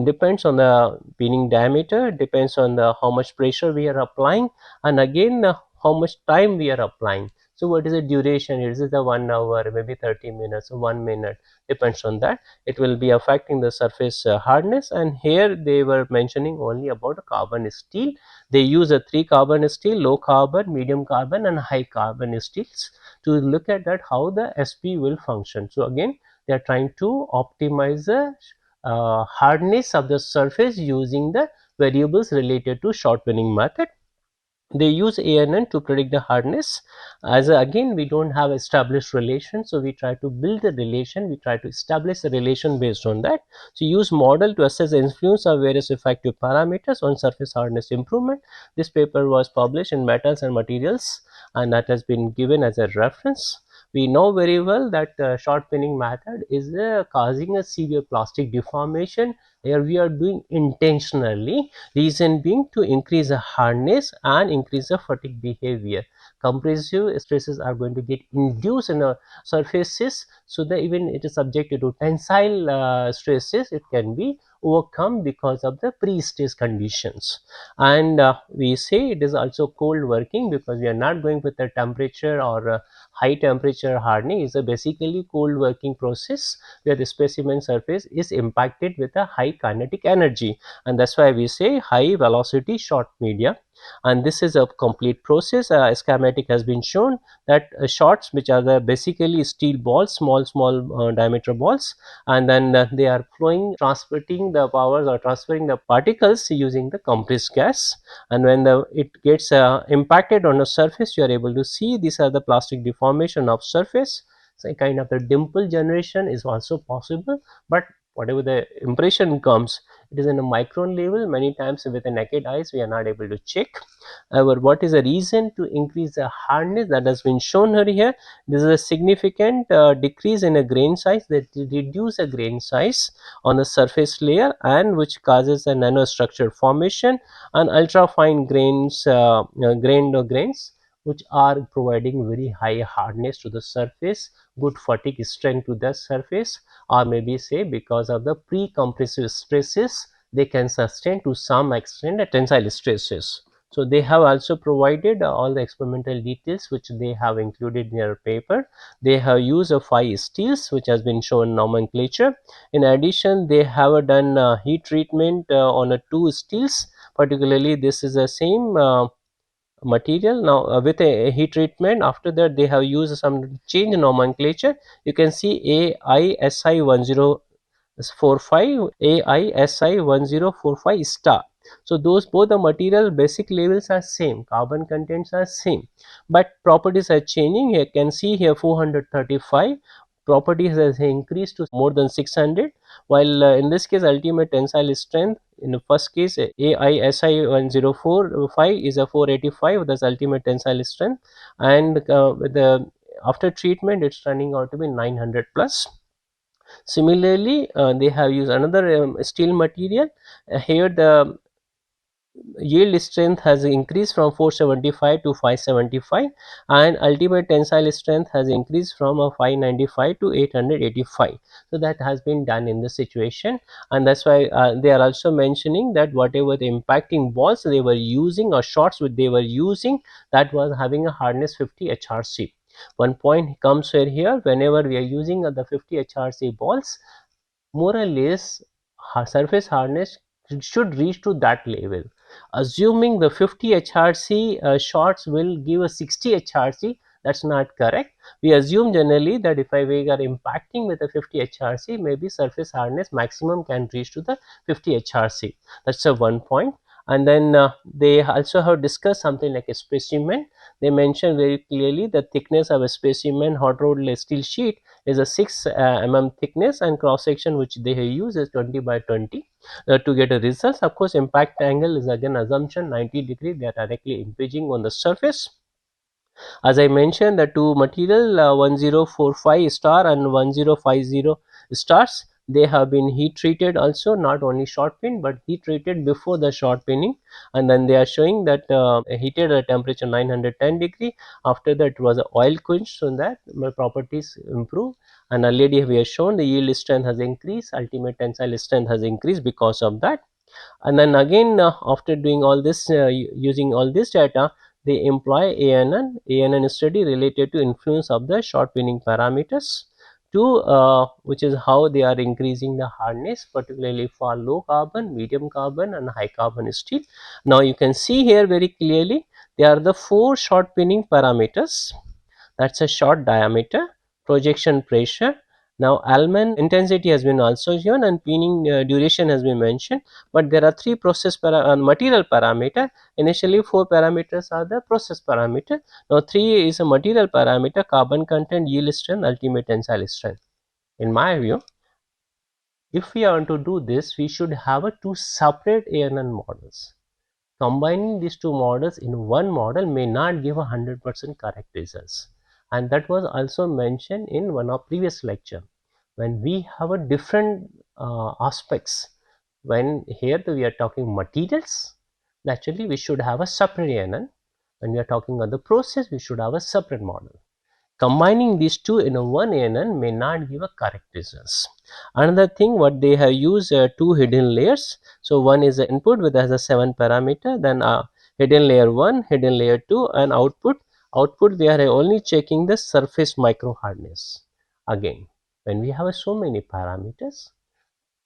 depends on the pinning diameter, depends on the how much pressure we are applying, and again how much time we are applying. So what is the duration? Is it the 1 hour, maybe 30 minutes, 1 minute? Depends on that. It will be affecting the surface hardness. And here they were mentioning only about carbon steel. They use a three carbon steel, low carbon, medium carbon, and high carbon steels to look at that how the SP will function. So again, they are trying to optimize the hardness of the surface using the variables related to short pinning method. They use ANN to predict the hardness. As again, we don't have established relation, so we try to build the relation, we try to establish a relation based on that. So use model to assess the influence of various effective parameters on surface hardness improvement. This paper was published in Metals and Materials, and that has been given as a reference. We know very well that short pinning method is causing a severe plastic deformation. Here we are doing intentionally, reason being to increase the hardness and increase the fatigue behavior. Compressive stresses are going to get induced in a surfaces, so that even it is subjected to tensile stresses, it can be overcome because of the pre-stress conditions. And we say it is also cold working because we are not going with the temperature or high temperature hardening. Is a basically cold working process where the specimen surface is impacted with a high kinetic energy, and that's why we say high velocity short media. And this is a complete process. A schematic has been shown that shots, which are the basically steel balls, small diameter balls, and then they are flowing, transporting the powers or transferring the particles using the compressed gas. And when it gets impacted on a surface, you are able to see these are the plastic deformation of surface. So a kind of a dimple generation is also possible, but whatever the impression comes, it is in a micron level. Many times with the naked eyes we are not able to check. However, what is the reason to increase the hardness? That has been shown here. This is a significant decrease in a grain size, that reduce a grain size on the surface layer, and which causes a nanostructure formation and ultra fine grains, grains which are providing very high hardness to the surface, good fatigue strength to the surface, or maybe say because of the pre-compressive stresses they can sustain to some extent the tensile stresses. So they have also provided all the experimental details which they have included in their paper. They have used 5 steels which has been shown nomenclature. In addition, they have done heat treatment on 2 steels. Particularly, this is the same material now with a heat treatment. After that, they have used some change nomenclature. You can see AISI 1045, AISI 1045 star. So those both the material basic levels are same, carbon contents are same, but properties are changing. You can see here 435 properties has increased to more than 600, while in this case ultimate tensile strength, in the first case AISI 1045 is a 485, that's ultimate tensile strength, and with the after treatment it's turning out to be 900 plus. Similarly, they have used another steel material. Here the yield strength has increased from 475 to 575, and ultimate tensile strength has increased from 595 to 885. So that has been done in this situation, and that's why they are also mentioning that whatever the impacting balls they were using or shots which they were using, that was having a hardness 50 HRC. One point comes here, whenever we are using the 50 HRC balls, more or less surface hardness should reach to that level. Assuming the 50 HRC shots will give a 60 HRC, that's not correct. We assume generally that if we are impacting with a 50 HRC, maybe surface hardness maximum can reach to the 50 HRC. That's a one point. And then they also have discussed something like a specimen. They mention very clearly the thickness of a specimen hot rolled steel sheet is a 6 thickness, and cross section which they have used is 20 by 20 to get a result. Of course, impact angle is again assumption 90 degree, they are directly impinging on the surface. As I mentioned, the two material 1045 star and 1050 stars, they have been heat treated also, not only short pin but heat treated before the short pinning, and then they are showing that heated at temperature 910 degree. After that it was a oil quench, so that my properties improve, and already we have shown the yield strength has increased, ultimate tensile strength has increased because of that. And then again after doing all this using all this data, they employ ANN study related to influence of the short pinning parameters to which is how they are increasing the hardness, particularly for low carbon, medium carbon and high carbon steel. Now you can see here very clearly they are the four short pinning parameters. That's a short diameter, projection pressure. Now Allman intensity has been also given and pinning duration has been mentioned, but there are three material parameter. Initially four parameters are the process parameter. Now three is a material parameter: carbon content, yield strength, ultimate tensile strength. In my view, if we want to do this, we should have a two separate ANN models. Combining these two models in one model may not give 100% correct results, and that was also mentioned in one of previous lecture. When we have a different aspects, when here we are talking materials, naturally we should have a separate ANN. When we are talking about the process, we should have a separate model. Combining these two in a one ANN may not give a correct results. Another thing, what they have used two hidden layers. So one is the input with has a 7 parameter, then hidden layer 1, hidden layer 2 and output. Output they are only checking the surface micro hardness. Again, when we have so many parameters,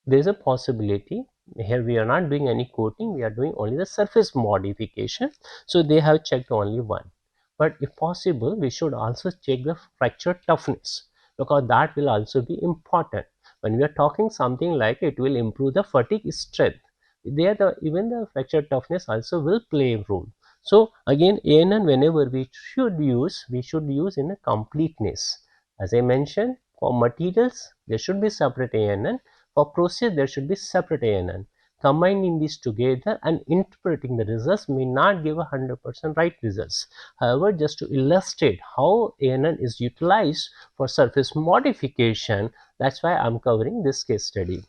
there is a possibility here we are not doing any coating, we are doing only the surface modification. So they have checked only one, but if possible we should also check the fracture toughness, because that will also be important. When we are talking something like it will improve the fatigue strength, there the even the fracture toughness also will play a role. So again, ANN whenever we should use in a completeness. As I mentioned, for materials there should be separate ANN, for process there should be separate ANN. Combining these together and interpreting the results may not give 100% right results. However, just to illustrate how ANN is utilized for surface modification, that's why I'm covering this case study.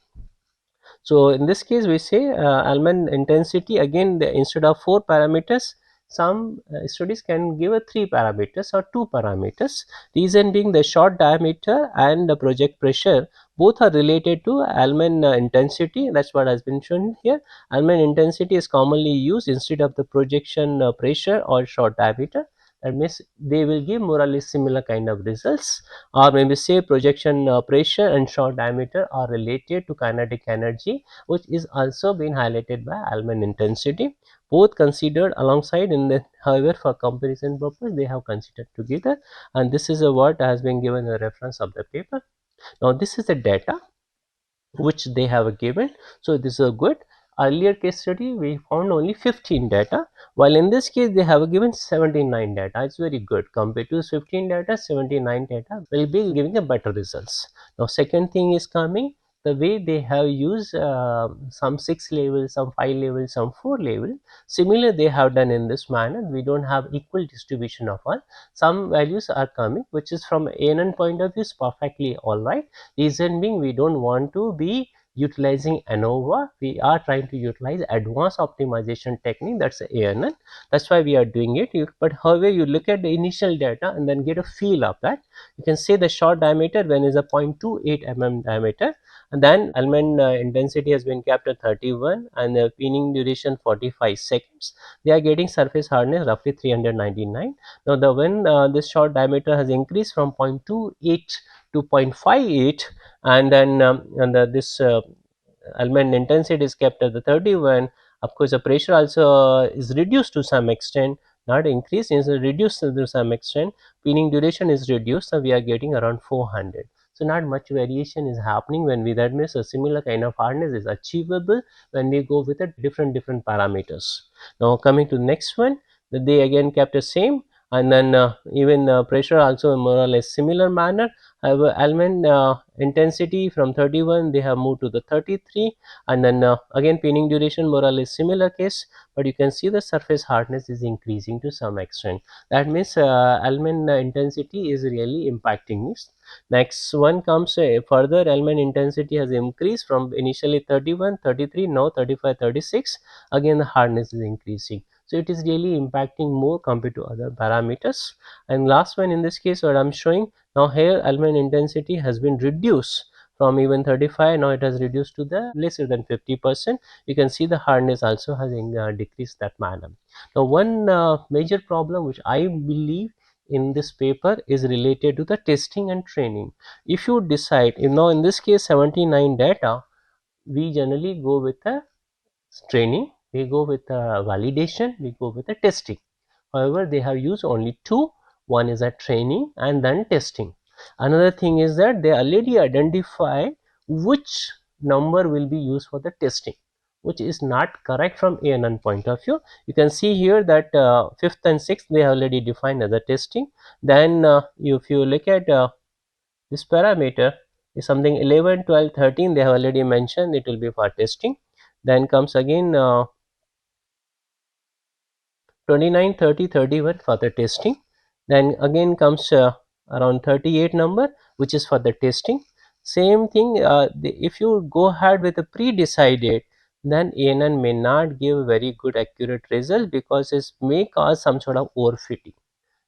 So in this case we say Allman intensity, again instead of 4 parameters, some studies can give a 3 parameters or 2 parameters. Reason being the short diameter and the project pressure both are related to Allman intensity. That's what has been shown here. Allman intensity is commonly used instead of the projection pressure or short diameter. That means they will give more or less similar kind of results, or maybe say projection pressure and short diameter are related to kinetic energy, which is also been highlighted by Allman intensity. Both considered alongside in the, however for comparison purpose they have considered together, and this is a what has been given a reference of the paper. Now this is the data which they have given. So this is a good. Earlier case study we found only 15 data, while in this case they have given 79 data. It's very good compared to 15 data. 79 data will be giving a better results. Now second thing is coming, the way they have used some 6 levels, some 5 levels, some 4 level. Similar they have done in this manner. We don't have equal distribution of all. Some values are coming which is from ANN point of view is perfectly alright. Reason being we don't want to be utilizing ANOVA, we are trying to utilize advanced optimization technique, that's ANN. That's why we are doing it. But however you look at the initial data and then get a feel of that, you can say the short diameter when is a 0.28 mm diameter, and then Allman intensity has been kept at 31 and the pinning duration 45 seconds. They are getting surface hardness roughly 399. Now the when this short diameter has increased from 0.28 to 0.58, and then this Allman intensity is kept at the 31. Of course the pressure also is reduced to some extent, not increased, is reduced to some extent. Pinning duration is reduced, so we are getting around 400. So not much variation is happening when we, that means a similar kind of hardness is achievable when we go with a different parameters. Now coming to the next one, that they again kept the same, and then even pressure also more or less similar manner. However, Allman intensity from 31 they have moved to the 33, and then again pinning duration more or less similar case, but you can see the surface hardness is increasing to some extent. That means Allman intensity is really impacting this. Next one comes further Allman intensity has increased from initially 31, 33, now 35, 36. Again the hardness is increasing. So it is really impacting more compared to other parameters. And last one in this case what I'm showing, now here Allman intensity has been reduced from even 35, now it has reduced to the lesser than 50%. You can see the hardness also has decreased that manner. Now one major problem which I believe in this paper is related to the testing and training. If you decide, in this case 79 data, we generally go with a training, we go with a validation, we go with a testing. However, they have used only two. One is a training and then testing. Another thing is that they already identify which number will be used for the testing, which is not correct from ANN point of view. You can see here that fifth and sixth they have already defined as a testing. Then if you look at this parameter is something 11, 12, 13 they have already mentioned it will be for testing. Then comes again 29, 30, 31 for the testing. Then again comes around 38 number which is for the testing. Same thing, if you go ahead with a pre-decided, then ANN may not give very good accurate result because it may cause some sort of overfitting.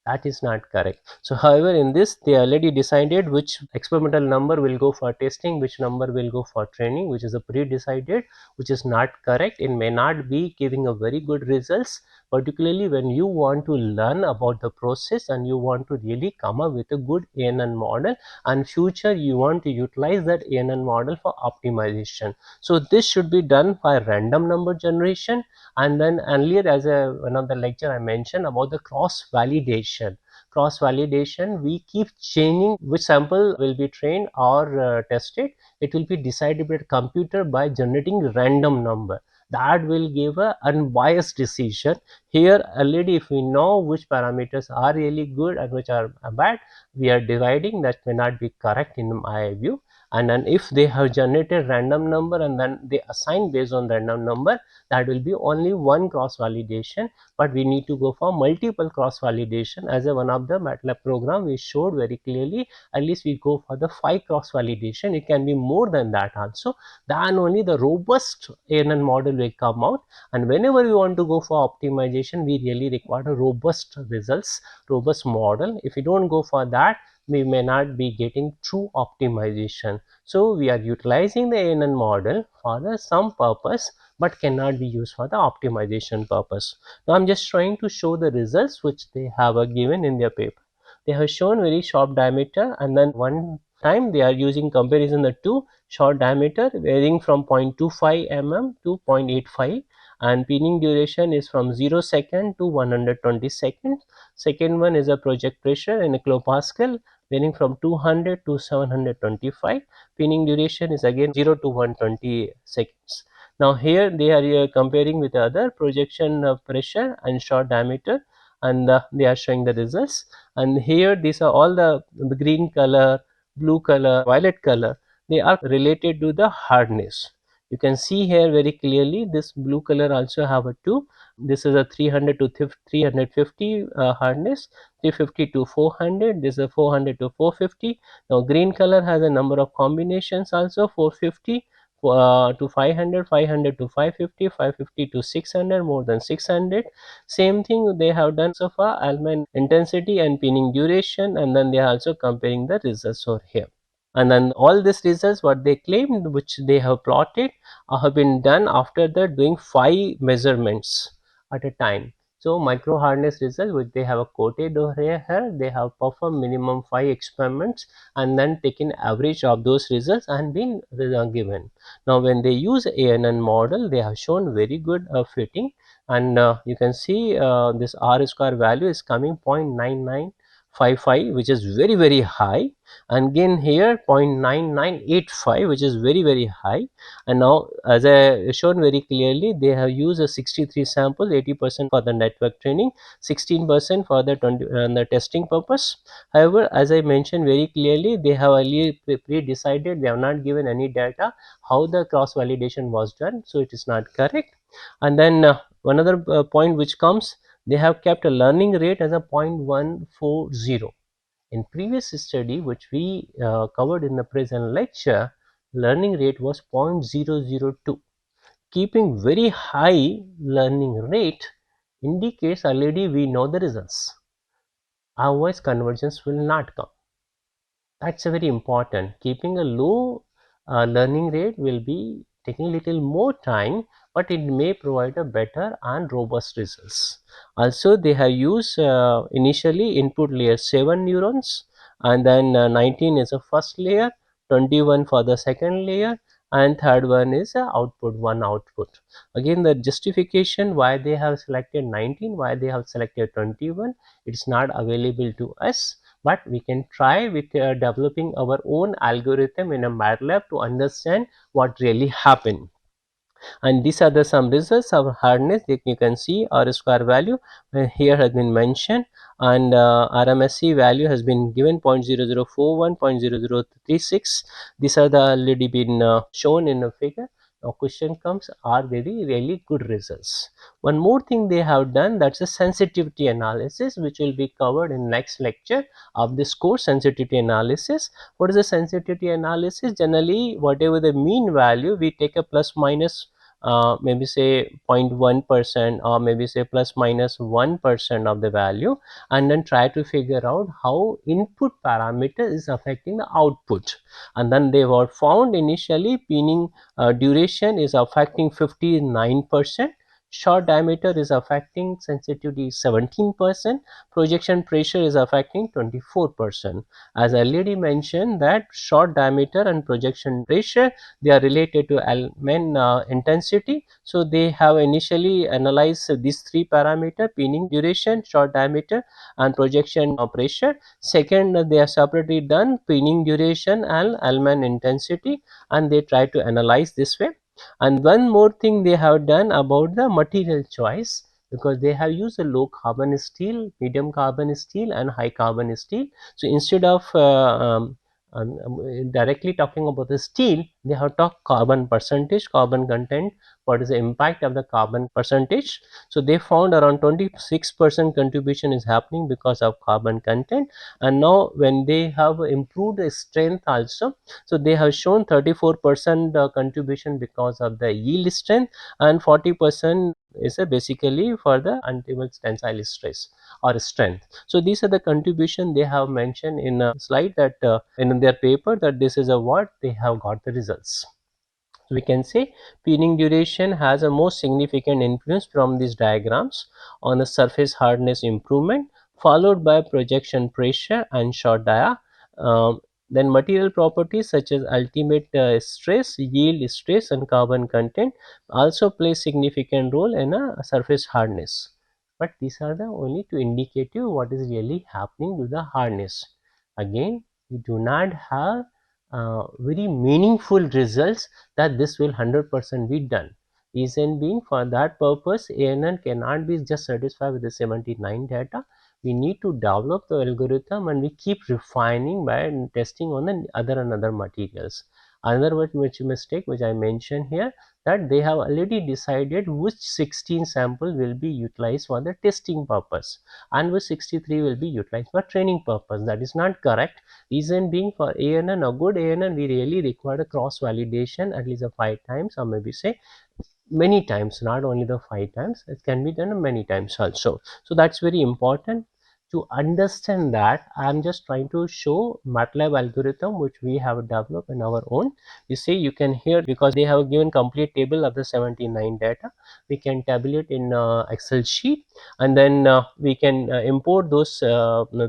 That is not correct. So however, in this they already decided which experimental number will go for testing, which number will go for training, which is a pre-decided, which is not correct. It may not be giving a very good results, particularly when you want to learn about the process and you want to really come up with a good ANN model, and future you want to utilize that ANN model for optimization. So this should be done by random number generation. And then earlier as one of the lecture I mentioned about the cross validation. Cross validation, we keep changing which sample will be trained or tested. It will be decided by the computer by generating random number. That will give a unbiased decision. Here already if we know which parameters are really good and which are bad, we are dividing. That may not be correct in my view. And then if they have generated random number and then they assign based on random number, that will be only one cross validation. But we need to go for multiple cross validation. As a one of the MATLAB program we showed very clearly, at least we go for the 5 cross validation. It can be more than that also, then only the robust ANN model will come out. And whenever we want to go for optimization, we really require a robust results, robust model. If we don't go for that, we may not be getting true optimization. So we are utilizing the ANN model for some purpose but cannot be used for the optimization purpose. Now I'm just trying to show the results which they have given in their paper. They have shown very short diameter, and then one time they are using comparison the two short diameter varying from 0.25 mm to 0.85, and pinning duration is from 0 second to 120 seconds. Second one is a project pressure in a kilopascal varying from 200 to 725. Pinning duration is again 0 to 120 seconds. Now here they are comparing with other projection pressure and short diameter, and they are showing the results. And here these are all the green color, blue color, violet color, they are related to the hardness. You can see here very clearly this blue color also have a 2. This is a 300 to 350 hardness, 350 to 400, this is a 400 to 450. Now green color has a number of combinations also, 450 to 500, 500 to 550, 550 to 600, more than 600. Same thing they have done so far, almond intensity and pinning duration, and then they are also comparing the results over here. And then all these results what they claimed which they have plotted have been done after that doing 5 measurements at a time. So micro hardness result which they have quoted over here, they have performed minimum 5 experiments and then taken average of those results and been given. Now when they use ANN model, they have shown very good fitting, and you can see this R square value is coming 0.9955, which is very high, and again here 0.9985, which is very high. And now as I shown very clearly, they have used a 63 samples, 80% for the network training, 16% for the the testing purpose. However, as I mentioned very clearly, they have earlier pre-decided, they have not given any data how the cross validation was done, so it is not correct. And then one other point which comes, they have kept a learning rate as a 0.140. In previous study which we covered in the present lecture, learning rate was 0.002. Keeping very high learning rate indicates already we know the results, otherwise convergence will not come. That's a very important. Keeping a low learning rate will be taking little more time, but it may provide a better and robust results. Also, they have used initially input layer 7 neurons, and then 19 is a first layer, 21 for the second layer, and third one is output, one output. Again, the justification why they have selected 19, why they have selected 21, it's not available to us, but we can try with developing our own algorithm in a MATLAB to understand what really happened. And these are the some results of hardness that you can see. R square value here has been mentioned, and RMSE value has been given 0.0041, 0.0036. These are the already been shown in a figure. Now question comes, are very really good results. One more thing they have done, that's a sensitivity analysis, which will be covered in next lecture of this course, sensitivity analysis. What is the sensitivity analysis? Generally, whatever the mean value, we take a plus minus maybe say 0.1% or maybe say plus minus 1% of the value, and then try to figure out how input parameter is affecting the output. And then they were found initially pinning duration is affecting 59%, short diameter is affecting sensitivity 17%, projection pressure is affecting 24%. As I already mentioned that short diameter and projection pressure, they are related to element intensity. So they have initially analyzed these three parameter: pinning duration, short diameter, and projection pressure. Second, they have separately done pinning duration and element intensity, and they try to analyze this way. And one more thing they have done about the material choice, because they have used a low carbon steel, medium carbon steel, and high carbon steel. So instead of directly talking about the steel, they have talked carbon percentage, carbon content, what is the impact of the carbon percentage. So they found around 26% contribution is happening because of carbon content. And now when they have improved the strength also, so they have shown 34% contribution because of the yield strength, and 40% is basically for the untable tensile stress or strength. So these are the contribution they have mentioned in a slide, that in their paper, that this is a what they have got the results. So we can say pinning duration has a most significant influence from these diagrams on the surface hardness improvement, followed by projection pressure and short dia. Then material properties such as ultimate stress, yield stress, and carbon content also play significant role in a surface hardness. But these are the only to indicate you what is really happening to the hardness. Again, we do not have very meaningful results that this will 100% be done. Reason being, for that purpose, ANN cannot be just satisfied with the 79 data. We need to develop the algorithm, and we keep refining by testing on the other and other materials. Another which mistake which I mentioned here, that they have already decided which 16 sample will be utilized for the testing purpose and which 63 will be utilized for training purpose. That is not correct. Reason being, for ANN, a good ANN, we really require a cross validation at least 5 times, or maybe say many times, not only the 5 times, it can be done many times also. So that's very important. To understand that, I am just trying to show MATLAB algorithm which we have developed in our own. You see, you can hear, because they have given complete table of the 79 data, we can tabulate in Excel sheet, and then we can import those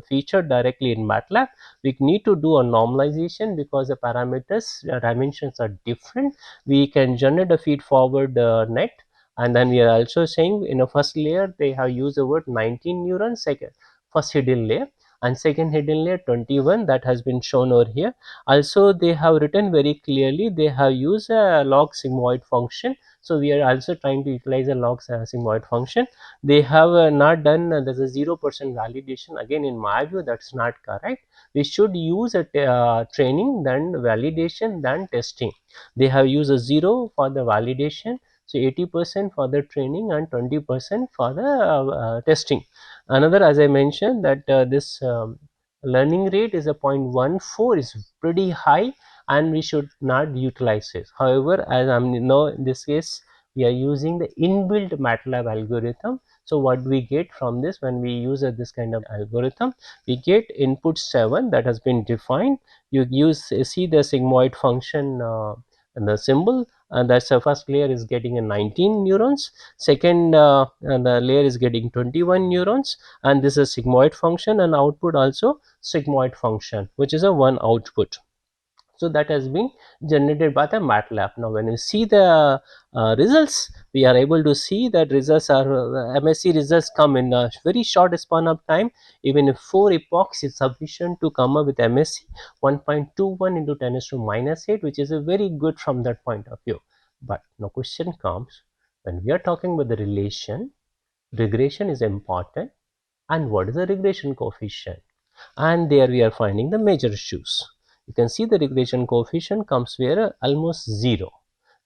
feature directly in MATLAB. We need to do a normalization because the parameters dimensions are different. We can generate a feed forward net, and then we are also saying in a first layer they have used the word 19 neurons, second first hidden layer, and second hidden layer 21, that has been shown over here. Also they have written very clearly, they have used a log sigmoid function. So we are also trying to utilize a log sigmoid function. They have not done there's a 0% validation. Again, in my view, that's not correct. We should use a training, then validation, then testing. They have used a 0 for the validation, so 80% for the training and 20% for the testing. Another, as I mentioned, that this learning rate is a 0.14, is pretty high, and we should not utilize it. However, as I know, in this case we are using the inbuilt MATLAB algorithm, So what we get from this when we use this kind of algorithm, we get input 7 that has been defined. You see the sigmoid function and the symbol, and that first layer is getting a 19 neurons, second and the layer is getting 21 neurons, and this is sigmoid function, and output also sigmoid function, which is a one output. So that has been generated by the MATLAB. Now when you see the results, we are able to see that results are MSc results come in a very short span of time. Even if 4 epochs is sufficient to come up with MSc 1.21 into 10 to minus 8, which is a very good from that point of view. But now question comes, when we are talking about the relation, regression is important, and what is the regression coefficient? And there we are finding the major issues. You can see the regression coefficient comes where almost 0.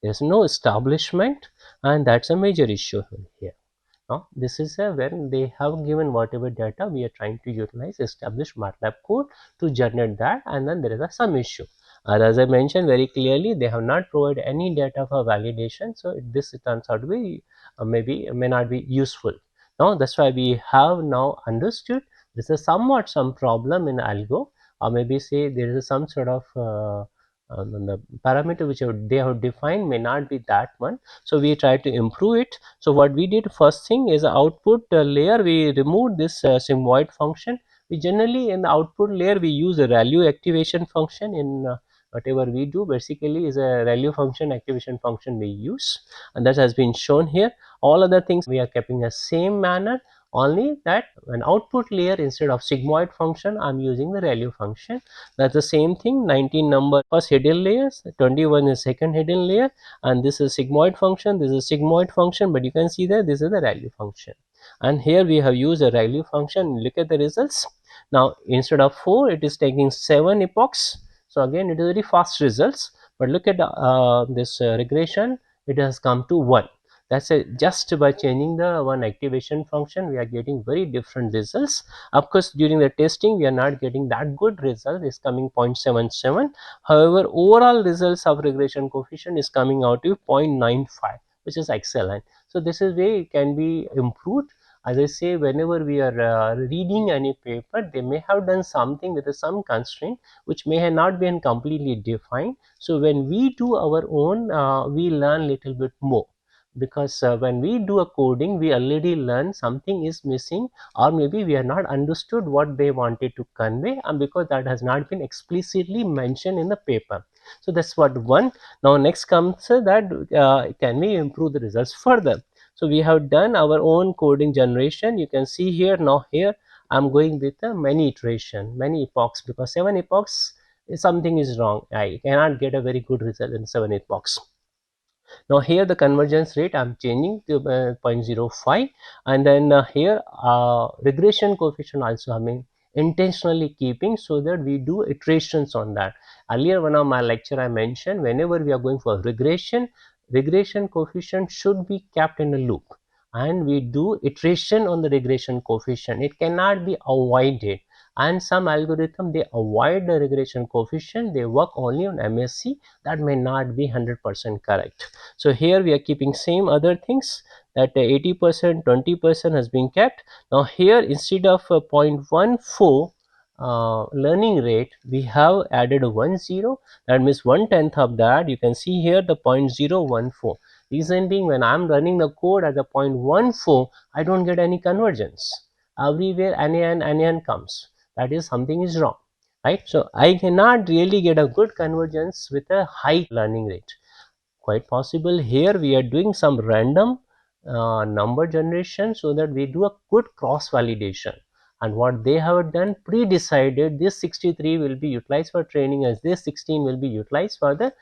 There is no establishment, and that's a major issue here. Now this is when they have given whatever data, we are trying to utilize established MATLAB code to generate that, and then there is some issue. As I mentioned very clearly, they have not provided any data for validation, so this turns out to be maybe may not be useful. Now that's why we have now understood this is somewhat some problem in algo, or maybe say there is some sort of the parameter which they have defined may not be that one, so we try to improve it. So what we did, first thing is output layer, we removed this sigmoid function. We generally in the output layer we use a ReLU activation function in whatever we do, basically is a ReLU function activation function we use, and that has been shown here. All other things we are keeping the same manner, only that an output layer instead of sigmoid function I am using the ReLU function. That's the same thing. 19 number first hidden layers, 21 is second hidden layer, and this is sigmoid function, this is sigmoid function, but you can see that this is the ReLU function, and here we have used a ReLU function. Look at the results. Now instead of 4 it is taking 7 epochs, so again it is very fast results, but look at this regression, it has come to 1. That's it. Just by changing the one activation function, we are getting very different results. Of course, during the testing, we are not getting that good result. It's coming 0.77. However, overall results of regression coefficient is coming out to 0.95, which is excellent. So this is way it can be improved. As I say, whenever we are reading any paper, they may have done something with some constraint which may have not been completely defined. So when we do our own, we learn little bit more, because when we do a coding we already learn something is missing, or maybe we have not understood what they wanted to convey, and because that has not been explicitly mentioned in the paper. So that's what one. Now next comes that can we improve the results further. So we have done our own coding generation. You can see here, now here I'm going with a many iteration, many epochs, because 7 epochs something is wrong. I cannot get a very good result in 7 epochs. Now here the convergence rate I'm changing to 0.05, and then here regression coefficient also I mean intentionally keeping, so that we do iterations on that. Earlier one of my lecture I mentioned, whenever we are going for regression, regression coefficient should be kept in a loop, and we do iteration on the regression coefficient. It cannot be avoided, and some algorithm they avoid the regression coefficient, they work only on MSc. That may not be 100% correct. So here we are keeping same other things, that 80%, 20% has been kept. Now here instead of 0.14 learning rate, we have added a 10, that means 1/10 of that. You can see here the 0.014. Reason being, when I'm running the code at the 0.14, I don't get any convergence. Everywhere NaN comes. That is, something is wrong, right? So I cannot really get a good convergence with a high learning rate. Quite possible here we are doing some random number generation, so that we do a good cross validation, and what they have done pre-decided this 63 will be utilized for training, as this 16 will be utilized for the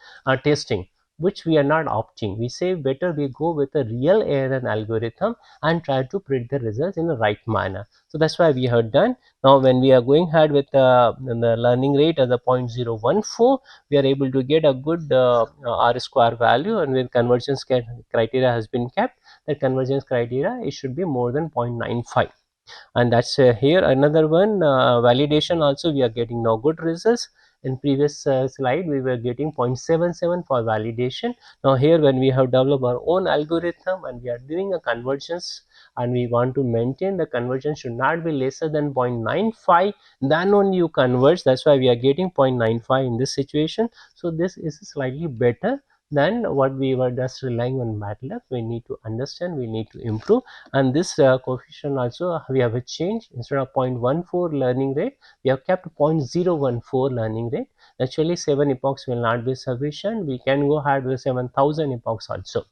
testing, which we are not opting. We say better we go with a real ANN algorithm and try to predict the results in the right manner. So that's why we have done. Now when we are going ahead with the learning rate as a 0.014, we are able to get a good R square value, and when convergence criteria has been kept, the convergence criteria it should be more than 0.95. And that's here another one validation also we are getting now good results. In previous slide we were getting 0.77 for validation. Now here when we have developed our own algorithm and we are doing a convergence and we want to maintain the conversion should not be lesser than 0.95, then only you converge. That's why we are getting 0.95 in this situation. So this is slightly better than what we were just relying on MATLAB. We need to understand, we need to improve. And this coefficient also we have a change. Instead of 0.14 learning rate, we have kept 0.014 learning rate. Actually 7 epochs will not be sufficient. We can go ahead with 7,000 epochs also.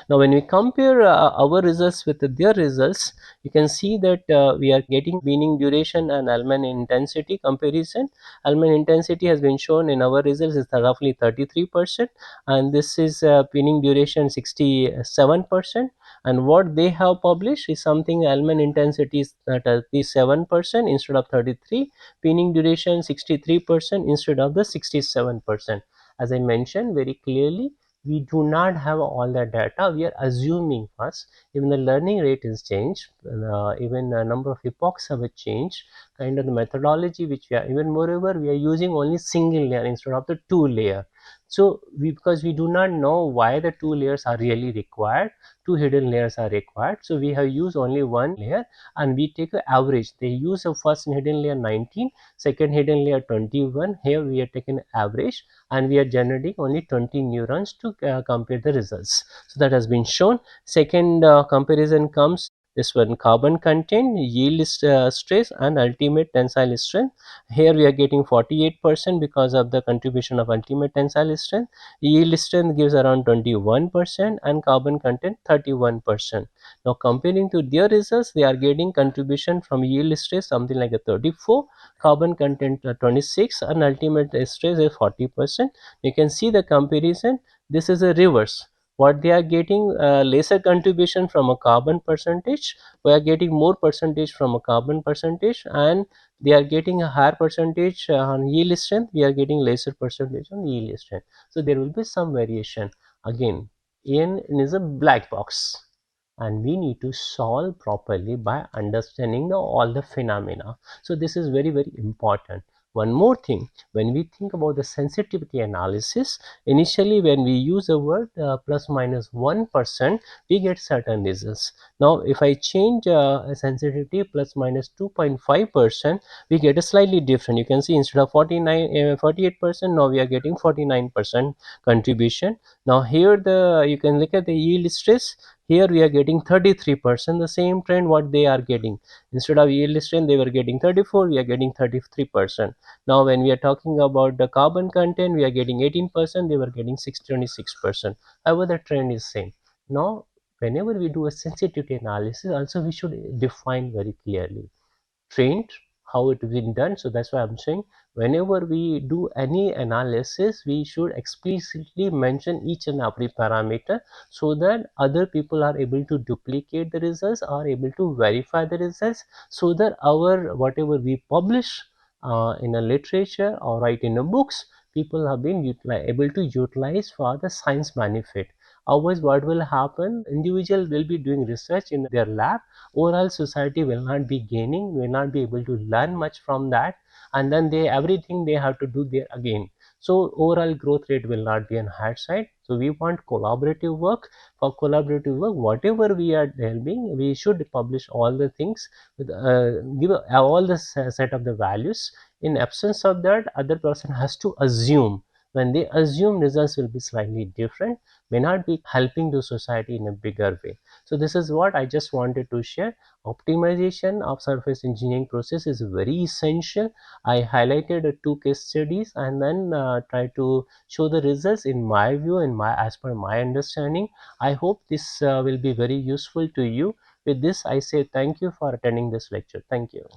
Now, when we compare our results with their results, you can see that we are getting weaning duration and Alman intensity comparison. Alman intensity has been shown in our results is roughly 33%, and this is weaning duration 67%. And what they have published is something Alman intensity is 37% instead of 33, weaning duration 63% instead of the 67%. As I mentioned very clearly, we do not have all the data. We are assuming first. Even the learning rate is changed, even a number of epochs have changed, kind of the methodology which we are, even moreover we are using only single layer instead of the two layer. So because we do not know why the two layers are really required, two hidden layers are required, so we have used only one layer and we take an average. They use a first hidden layer 19, second hidden layer 21. Here we are taking average and we are generating only 20 neurons to compare the results. So that has been shown. Second comparison comes this one: carbon content, yield stress and ultimate tensile strength. Here we are getting 48% because of the contribution of ultimate tensile strength. Yield strength gives around 21% and carbon content 31%. Now comparing to their results, they are getting contribution from yield stress something like a 34, carbon content 26, and ultimate stress is 40%. You can see the comparison. This is a reverse. What they are getting lesser contribution from a carbon percentage, we are getting more percentage from a carbon percentage, and they are getting a higher percentage on yield strength, we are getting lesser percentage on yield strength. So there will be some variation. Again, n is a black box and we need to solve properly by understanding all the phenomena. So this is very important. One more thing, when we think about the sensitivity analysis, initially when we use the word plus minus 1%, we get certain results. Now if I change sensitivity plus minus 2.5%, we get a slightly different. You can see instead of 48%, now we are getting 49% contribution. Now here you can look at the yield stress. Here we are getting 33%, the same trend what they are getting. Instead of yield strength, they were getting 34, we are getting 33%. Now when we are talking about the carbon content, we are getting 18%, they were getting 26%. However, the trend is same. Now whenever we do a sensitivity analysis, also we should define very clearly trained, how it is been done. So that's why I'm saying whenever we do any analysis, we should explicitly mention each and every parameter so that other people are able to duplicate the results, are able to verify the results, so that our whatever we publish in a literature or write in a books, people have been able to utilize for the science benefit. Otherwise what will happen, individual will be doing research in their lab, overall society will not be gaining, will not be able to learn much from that, and then they everything they have to do there again. So overall growth rate will not be on higher side. So we want collaborative work. For collaborative work, whatever we are helping, we should publish all the things with give all the set of the values. In absence of that, other person has to assume. When they assume, results will be slightly different, may not be helping the society in a bigger way. So this is what I just wanted to share. Optimization of surface engineering process is very essential. I highlighted two case studies and then try to show the results in my view and my as per my understanding. I hope this will be very useful to you. With this, I say thank you for attending this lecture. Thank you.